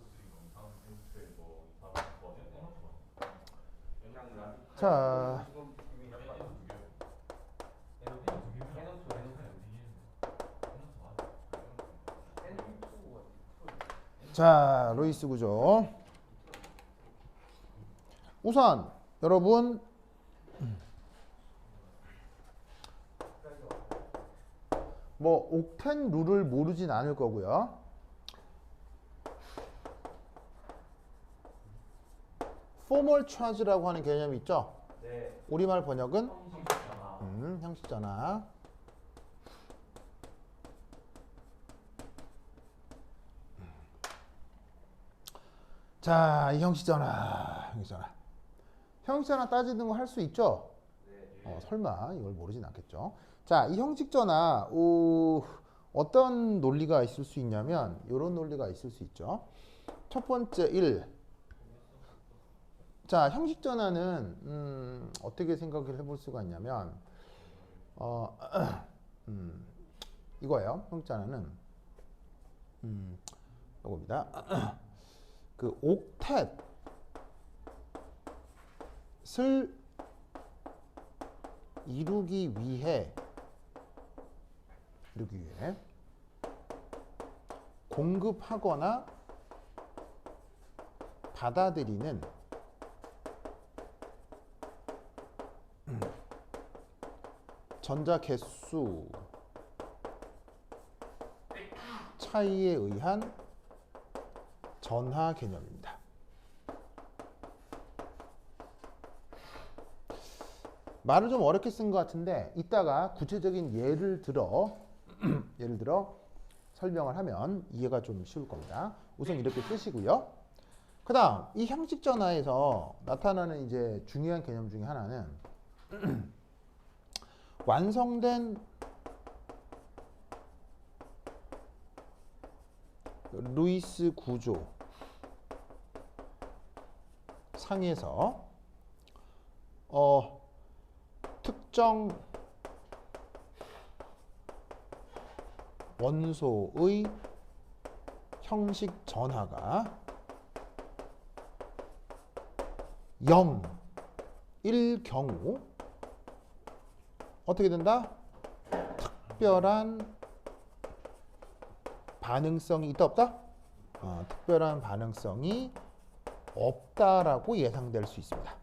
혹시 뭐 이상 N 뭐 이상 뭐 N 그냥 라디칼. 자, 지금 이미 N 약간 두 개. 자, 루이스 구조. 우선 여러분 뭐 옥텐 룰을 모르진 않을 거고요. 포멀 차지라고 하는 개념이 있죠. 네. 우리말 번역은 형식이잖아. 형식 전화. 자, 이 형식 전화. 형식 전화. 형식 전화 따지는 거 할 수 있죠? 네. 설마 이걸 모르진 않겠죠. 자, 이 형식 전화 어떤 논리가 있을 수 있냐면 이런 논리가 있을 수 있죠. 첫 번째 1. 자, 형식 전화는 어떻게 생각을 해볼 수가 있냐면 이거예요. 형식 전화는 이겁니다. 그 옥텟을 이루기 위해 공급하거나 받아들이는 전자 개수 차이에 의한 전하 개념입니다. 말을 좀 어렵게 쓴 것 같은데 이따가 구체적인 예를 들어 설명을 하면 이해가 좀 쉬울 겁니다. 우선 이렇게 쓰시고요. 그 다음 이 형식 전화에서 나타나는 이제 중요한 개념 중에 하나는 완성된 루이스 구조 상에서 특정 원소의 형식 전하가 0일 경우 어떻게 된다? 특별한 반응성이 있다 없다? 특별한 반응성이 없다라고 예상될 수 있습니다.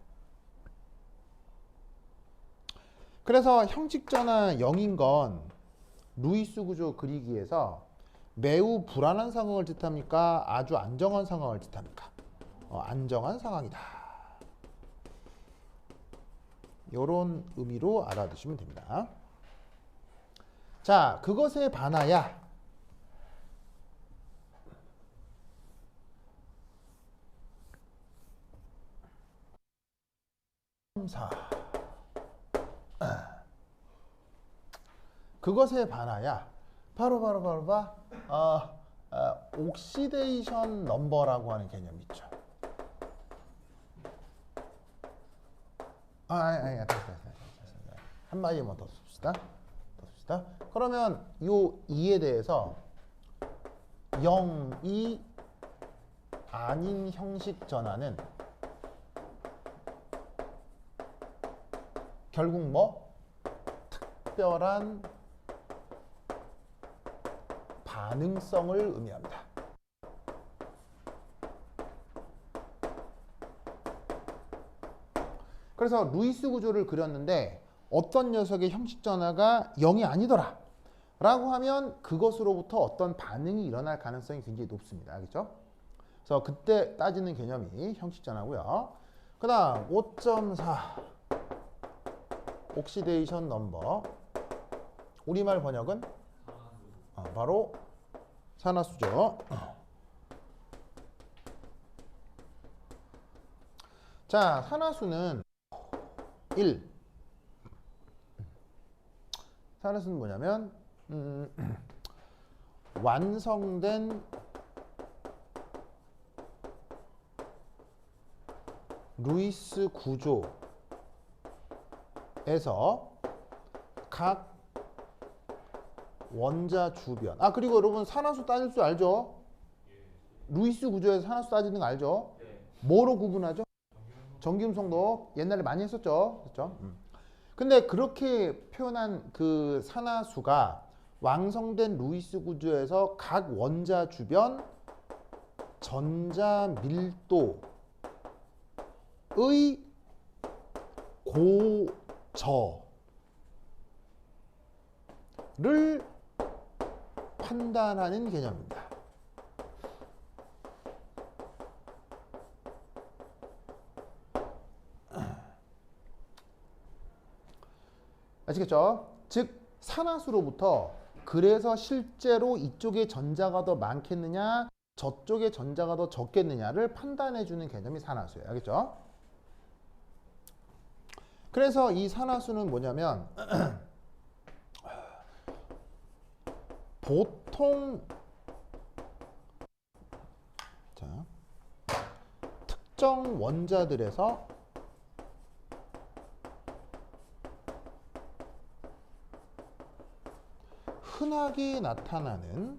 그래서 형식 전화 0인 건 루이스 구조 그리기에서 매우 불안한 상황을 뜻합니까? 아주 안정한 상황을 뜻합니까? 안정한 상황이다. 이런 의미로 알아두시면 됩니다. 자, 그것에 반하야 그것에 반하야 바로 옥시데이션 넘버라고 하는 개념이 있죠. 한 마디만 더 씁시다. 그러면 이 2에 대해서 0이 아닌 형식 전화는 결국 뭐? 특별한 반응성을 의미합니다. 그래서 루이스 구조를 그렸는데 어떤 녀석의 형식 전화가 0이 아니더라 라고 하면 그것으로부터 어떤 반응이 일어날 가능성이 굉장히 높습니다. 알겠죠? 그래서 그때 따지는 개념이 형식 전화고요. 그 다음 5.4 옥시데이션 넘버 우리말 번역은 바로 산화수죠. 자, 산화수는 1. 산화수는 뭐냐면 완성된 루이스 구조 에서 각 원자 주변. 아, 그리고 여러분 산화수 따질 줄 알죠? 루이스 구조에서 산화수 따지는 거 알죠? 뭐로 구분하죠? 전기음성도 옛날에 많이 했었죠. 그렇죠? 근데 그렇게 표현한 그 산화수가 완성된 루이스 구조에서 각 원자 주변 전자 밀도의 고저를 판단하는 개념입니다. 아시겠죠? 즉 산화수로부터 그래서 실제로 이쪽에 전자가 더 많겠느냐 저쪽에 전자가 더 적겠느냐를 판단해 주는 개념이 산화수예요. 알겠죠? 그래서 이 산화수는 뭐냐면 보통 자, 특정 원자들에서 흔하게 나타나는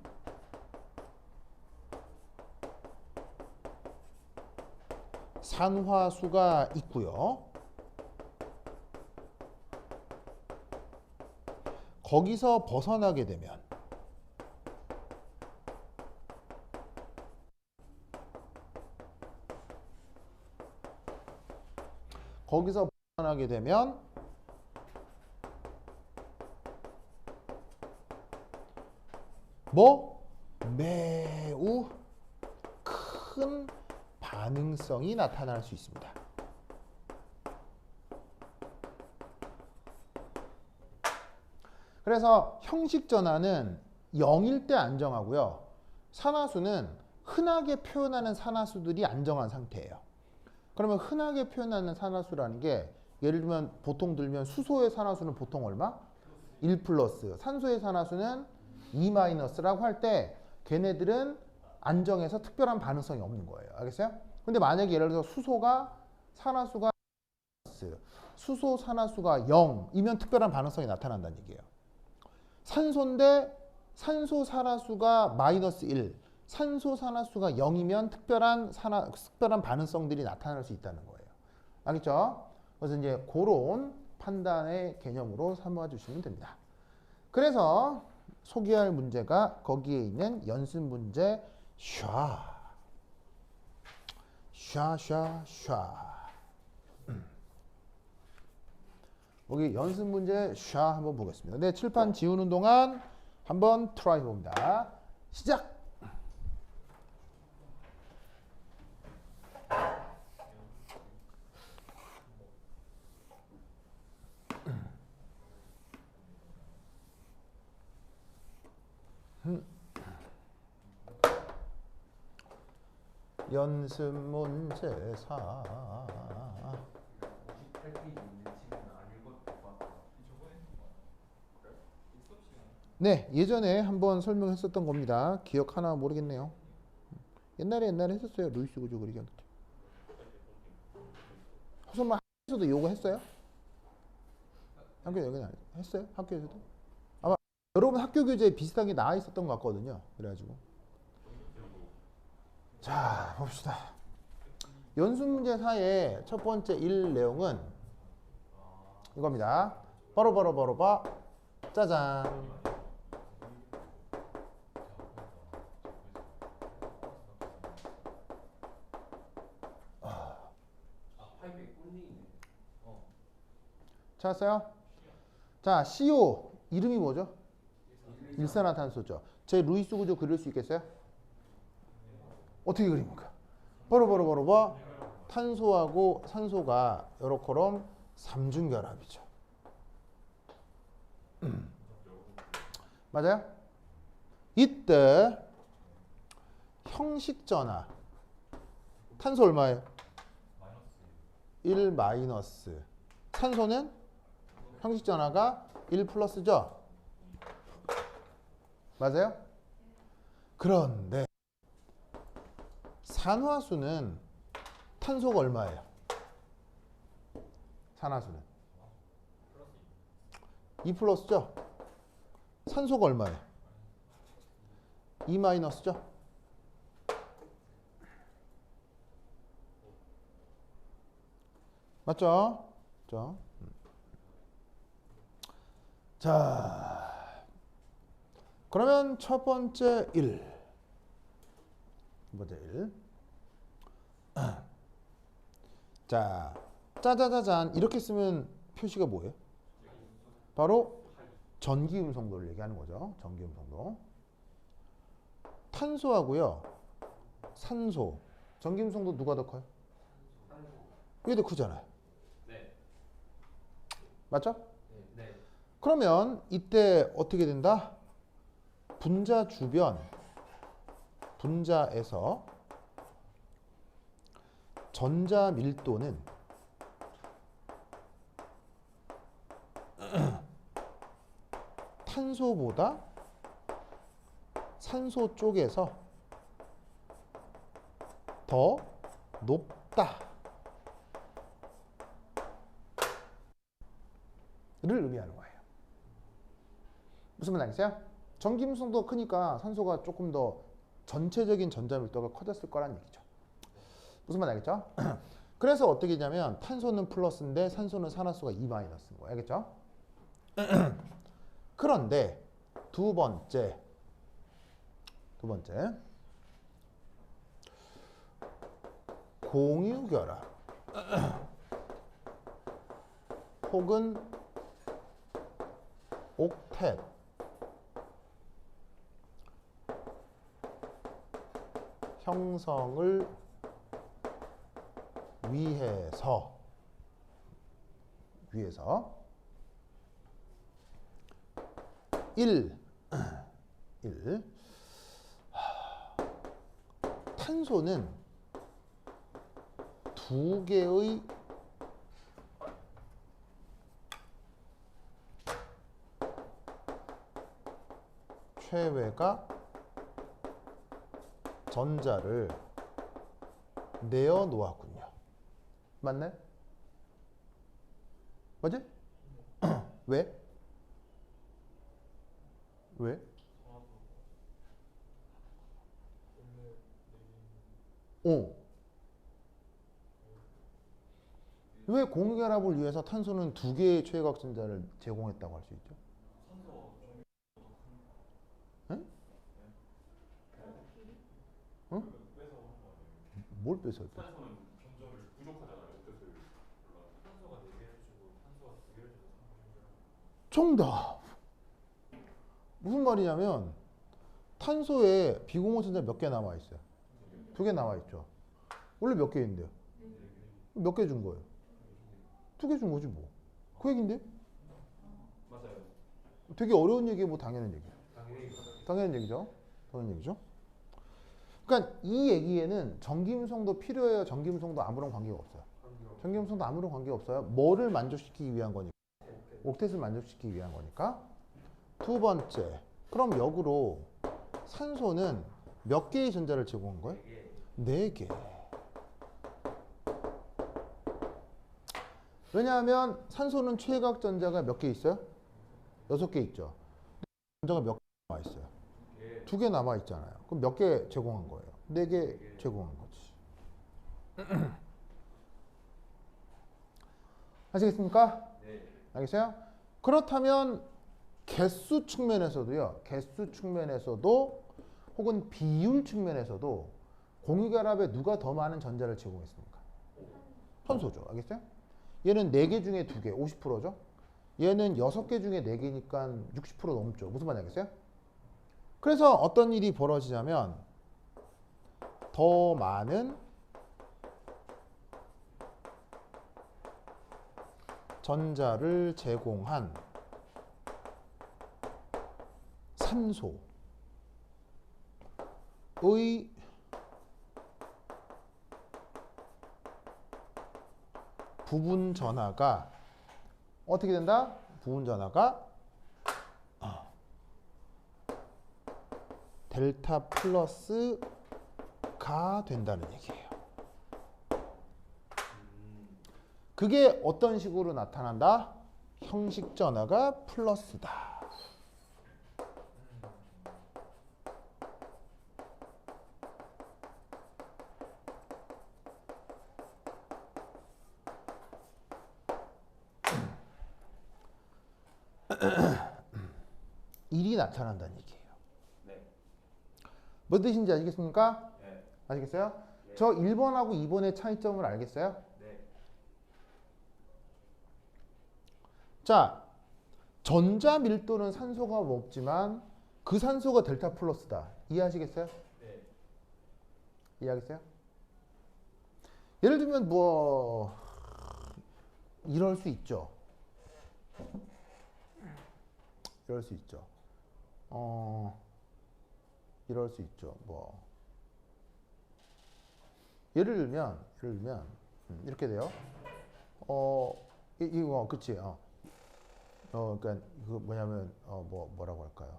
산화수가 있고요. 거기서 벗어나게 되면 뭐 매우 큰 반응성이 나타날 수 있습니다. 그래서 형식 전하는 0일 때 안정하고요. 산화수는 흔하게 표현하는 산화수들이 안정한 상태예요. 그러면 흔하게 표현하는 산화수라는 게 예를 들면 보통 들면 수소의 산화수는 보통 얼마? 1 플러스. 산소의 산화수는 2 마이너스라고 할 때 걔네들은 안정해서 특별한 반응성이 없는 거예요. 알겠어요? 근데 만약에 예를 들어서 산화수가 수소 산화수가 0이면 특별한 반응성이 나타난다는 얘기예요. 산소인데 산소 산화수가 마이너스 1, 산소 산화수가 0이면 특별한 반응성들이 나타날 수 있다는 거예요. 알겠죠? 그래서 이제 그런 판단의 개념으로 삼아 주시면 됩니다. 그래서 소개할 문제가 거기에 있는 연습 문제 샤. 여기 연습 문제 샤 한번 보겠습니다. 네, 칠판 지우는 동안 한번 트라이 해봅니다. 시작! 연습 문제 4. 58페이지 있는 친구는 안 읽어도 될 것 같아요. 네, 예전에 한번 설명했었던 겁니다. 기억하나 모르겠네요. 옛날에 했었어요. 루이스 구조 그리기. 설마 학교에서도 요거 했어요? 학교에서 했어요? 학교에서도? 아마 여러분 학교 교재에 비슷한 게 나와 있었던 것 같거든요. 그래가지고 자 봅시다. 연습 문제 4의 첫 번째 1 내용은 이겁니다. 바로 짜잔. 파이브의 꿀링이네. 찾았어요? 자, CO 이름이 뭐죠? 일산화탄소죠. 제 루이스 구조 그릴 수 있겠어요? 어떻게 그립니까? 바로 탄소하고 산소가 요렇게럼 삼중결합이죠. 맞아요? 이때 형식 전하 탄소 얼마예요? 1 마이너스. 산소는 형식 전하가 1 플러스죠? 맞아요? 그런데 산화수는 탄소가 얼마예요? 산화수는 2 플러스죠? 산소가 얼마예요? 2 마이너스죠? 맞죠? 그죠? 자, 그러면 첫 번째 1. 두 번째 1. 자, 짜자자잔 이렇게 쓰면 표시가 뭐예요? 바로 전기음성도를 얘기하는 거죠. 전기음성도. 탄소하고요. 산소. 전기음성도 누가 더 커요? 이게 더 크잖아요. 네. 맞죠? 네. 그러면 이때 어떻게 된다? 분자 주변, 분자에서 전자 밀도는 탄소보다 산소 쪽에서 더 높다. 를 의미하는 거예요. 무슨 말 알겠어요? 전기음성도가 크니까 산소가 조금 더 전체적인 전자 밀도가 커졌을 거란 얘기죠. 무슨 말 알겠죠? 그래서 어떻게 되냐면 탄소는 플러스인데 산소는 산화수가 2 마이너스인 거예요. 알겠죠? 그런데 두 번째 공유결합 혹은 옥텟 형성을 위해서 1. 탄소는 두 개의 최외가 전자를 내어 놓았군요. 맞나요? 맞지? 왜? 왜? 왜 공유결합을 위해서 탄소는 두 개의 최외각 전자를 제공했다고 할 수 있죠? 응? 응? 뭘 뺏어요? 산소는 점점 부족하잖아요. 옥텟을 탄소가 4개를 주고 탄소가 2개를 주고 정답! 무슨 말이냐면 탄소에 비공유 전자 몇 개 남아 있어요? 2개 남아 있죠. 원래 몇 개 있는데요? 몇 개 준 거예요? 2개 준 거지 뭐. 그 얘긴데? 맞아요. 되게 어려운 얘기에 뭐 당연한 얘기예요. 당연히 당연한 얘기죠. 그러니까 이 얘기에는 전기음성도 필요해요. 전기음성도 아무런 관계가 없어요. 전기음성도 아무런 관계가 없어요. 뭐를 만족시키기 위한 거니까? 옥텟을 만족시키기 위한 거니까. 두 번째, 그럼 역으로 산소는 몇 개의 전자를 제공한 거예요? 4개. 왜냐하면 산소는 최외각 전자가 몇 개 있어요? 6개 있죠. 전자가 몇 개 남아 있어요? 2개 남아 있잖아요. 그럼 몇 개 제공한 거예요? 4개 제공한 거지. 아시겠습니까? 네. 알겠어요? 그렇다면 개수 측면에서도요. 개수 측면에서도 혹은 비율 측면에서도 공유결합에 누가 더 많은 전자를 제공했습니까? 탄소죠. 알겠어요? 얘는 4개 중에 2개, 50%죠. 얘는 6개 중에 4개니까 60% 넘죠. 무슨 말인지 알겠어요? 그래서 어떤 일이 벌어지냐면 더 많은 전자를 제공한 산소의 부분 전하가 어떻게 된다? 부분 전하가 델타 플러스가 된다는 얘기예요. 그게 어떤 식으로 나타난다? 형식 전화가 플러스다. 일이 나타난다는 얘기예요. 네. 무슨 뜻인지 아시겠습니까? 네. 아시겠어요? 네. 저 1번하고 2번의 차이점을 알겠어요? 네. 자, 전자 밀도는 산소가 없지만 그 산소가 델타 플러스다. 이해하시겠어요? 네. 이해하겠어요? 예를 들면 뭐 이럴 수 있죠. 이럴 수 있죠. 이럴 수 있죠. 뭐 예를 들면 이렇게 돼요. 이거 그치? 그러니까 그 뭐냐면 뭐라고 할까요?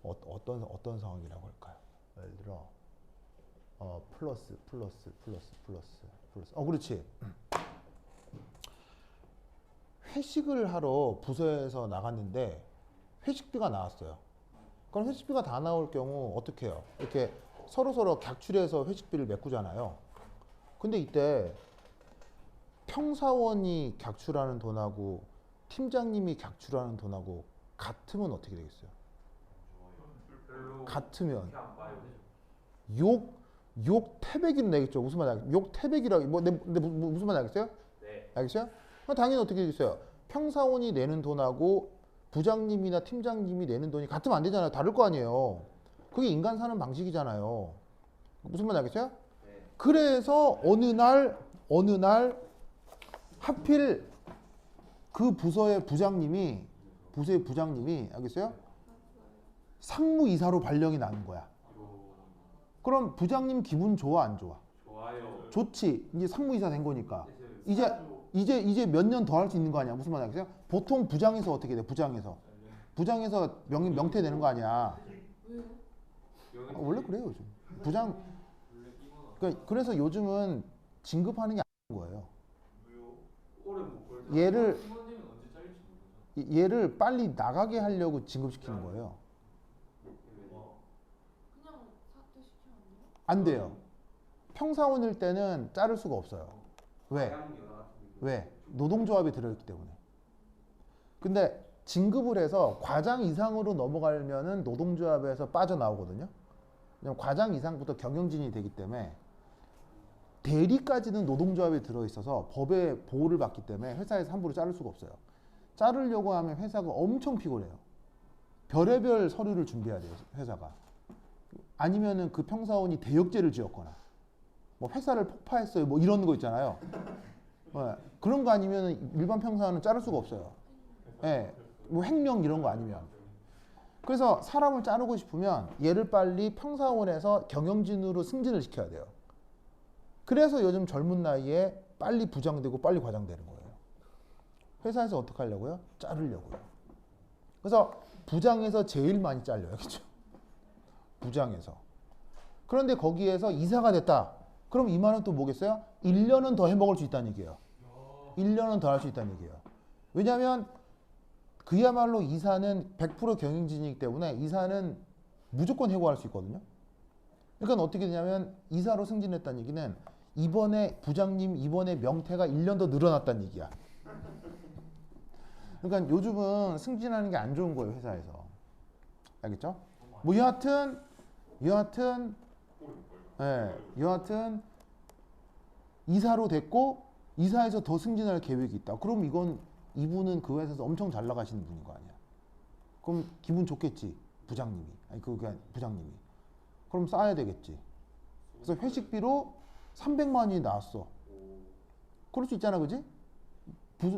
어떤 상황이라고 할까요? 예를 들어 플러스. 그렇지. 회식을 하러 부서에서 나갔는데 회식비가 나왔어요. 그럼 회식비가 다 나올 경우 어떻게 해요? 이렇게 서로 객출해서 회식비를 메꾸잖아요. 근데 이때 평사원이 객출하는 돈하고 팀장님이 객출하는 돈하고 같으면 어떻게 되겠어요? 별로 같으면 그렇게 안 봐요. 욕 태백이는 내겠죠. 무슨 말이야? 욕 태백이라고 근데 무슨 말인지 알겠어요? 네. 알겠어요? 그럼 당연히 어떻게 되겠어요? 평사원이 내는 돈하고 부장님이나 팀장님이 내는 돈이 같으면 안 되잖아요. 다를 거 아니에요. 그게 인간 사는 방식이잖아요. 무슨 말인지 알겠어요? 네. 그래서 어느 날 하필 그 부서의 부장님이 알겠어요? 상무이사로 발령이 나는 거야. 그럼 부장님 기분 좋아 안 좋아? 좋아요. 좋지. 이제 상무이사 된 거니까. 이제 몇 년 더 할 수 있는 거 아니야? 무슨 말인지 알겠어요? 보통 부장에서 어떻게 돼? 부장에서 명태 되는 거 아니야? 원래 그래요 요즘. 부장. 그래서 요즘은 진급하는 게 아닌 거예요. 오래 못 걸죠. 얘를 팀원님은 언제 잘릴지 모르죠. 얘를 빨리 나가게 하려고 진급시키는 거예요. 그냥 사퇴시키면 안 돼요? 안 돼요. 평사원일 때는 자를 수가 없어요. 왜? 왜? 노동조합이 들어있기 때문에. 근데 진급을 해서 과장 이상으로 넘어가면은 노동조합에서 빠져나오거든요. 왜냐면 과장 이상부터 경영진이 되기 때문에 대리까지는 노동조합에 들어있어서 법의 보호를 받기 때문에 회사에서 함부로 자를 수가 없어요. 자르려고 하면 회사가 엄청 피곤해요. 별의별 서류를 준비해야 돼요, 회사가. 아니면은 그 평사원이 대역죄를 지었거나, 뭐 회사를 폭파했어요, 뭐 이런 거 있잖아요. 그런 거 아니면 일반 평사원은 자를 수가 없어요. 뭐 횡령 이런 거 아니면. 그래서 사람을 자르고 싶으면 얘를 빨리 평사원에서 경영진으로 승진을 시켜야 돼요. 그래서 요즘 젊은 나이에 빨리 부장되고 빨리 과장되는 거예요. 회사에서 어떻게 하려고요? 자르려고요. 그래서 부장에서 제일 많이 잘려요. 그죠? 부장에서. 그런데 거기에서 이사가 됐다. 그럼 이 말은 또 뭐겠어요? 1년은 더 해먹을 수 있다는 얘기예요. 1년은 더 할 수 있다는 얘기예요. 왜냐하면 그야말로 이사는 100% 경영진이기 때문에 이사는 무조건 해고할 수 있거든요. 그러니까 어떻게 되냐면 이사로 승진했다는 얘기는 이번에 부장님 이번에 명태가 1년 더 늘어났다는 얘기야. 그러니까 요즘은 승진하는 게 안 좋은 거예요, 회사에서. 알겠죠? 뭐 여하튼 이사로 됐고 이사에서 더 승진할 계획이 있다. 그럼 이분은 그 회사에서 엄청 잘 나가시는 분인 거 아니야. 그럼 기분 좋겠지, 부장님이. 부장님이. 그럼 쌓아야 되겠지. 그래서 회식비로 300만 원이 나왔어. 그럴 수 있잖아, 그지?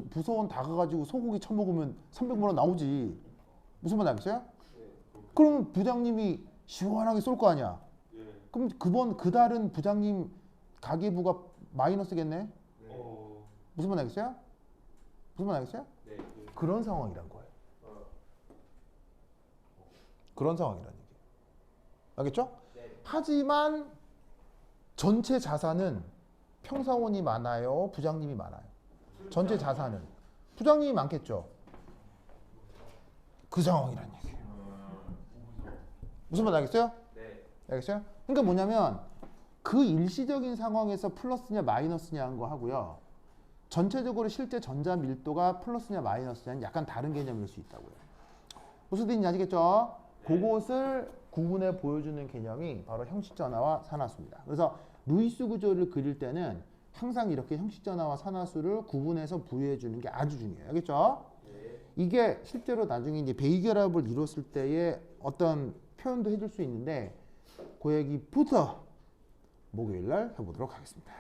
부서원 다 가가지고 소고기 처먹으면 300만 원 나오지. 무슨 말 알겠어요? 그럼 부장님이 시원하게 쏠 거 아니야. 그럼 그달은 부장님 가계부가 마이너스겠네. 무슨 말 알겠어요? 무슨 말 알겠어요? 네. 그런 상황이란 거예요. 그런 상황이란 얘기예요. 알겠죠? 네. 하지만 전체 자산은 평사원이 많아요, 부장님이 많아요. 전체 자산은. 부장님이 많겠죠. 그 상황이란 얘기예요. 무슨 말 알겠어요? 네. 알겠어요? 그러니까 뭐냐면 그 일시적인 상황에서 플러스냐 마이너스냐 한 거 하고요. 전체적으로 실제 전자 밀도가 플러스냐 마이너스냐는 약간 다른 개념일 수 있다고요. 무슨 뜻인지 아시겠죠? 그것을 구분해 보여주는 개념이 바로 형식전화와 산화수입니다. 그래서 루이스 구조를 그릴 때는 항상 이렇게 형식전화와 산화수를 구분해서 부여해 주는 게 아주 중요해요. 알겠죠? 이게 실제로 나중에 이제 베이결합을 이뤘을 때의 어떤 표현도 해줄 수 있는데 그 얘기부터 목요일 날 해보도록 하겠습니다.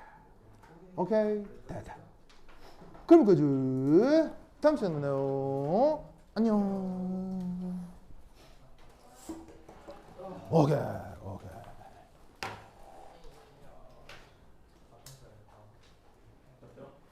오케이? 됐다. 그럼 그주 다음 시간에 만나요. 안녕. 오케이.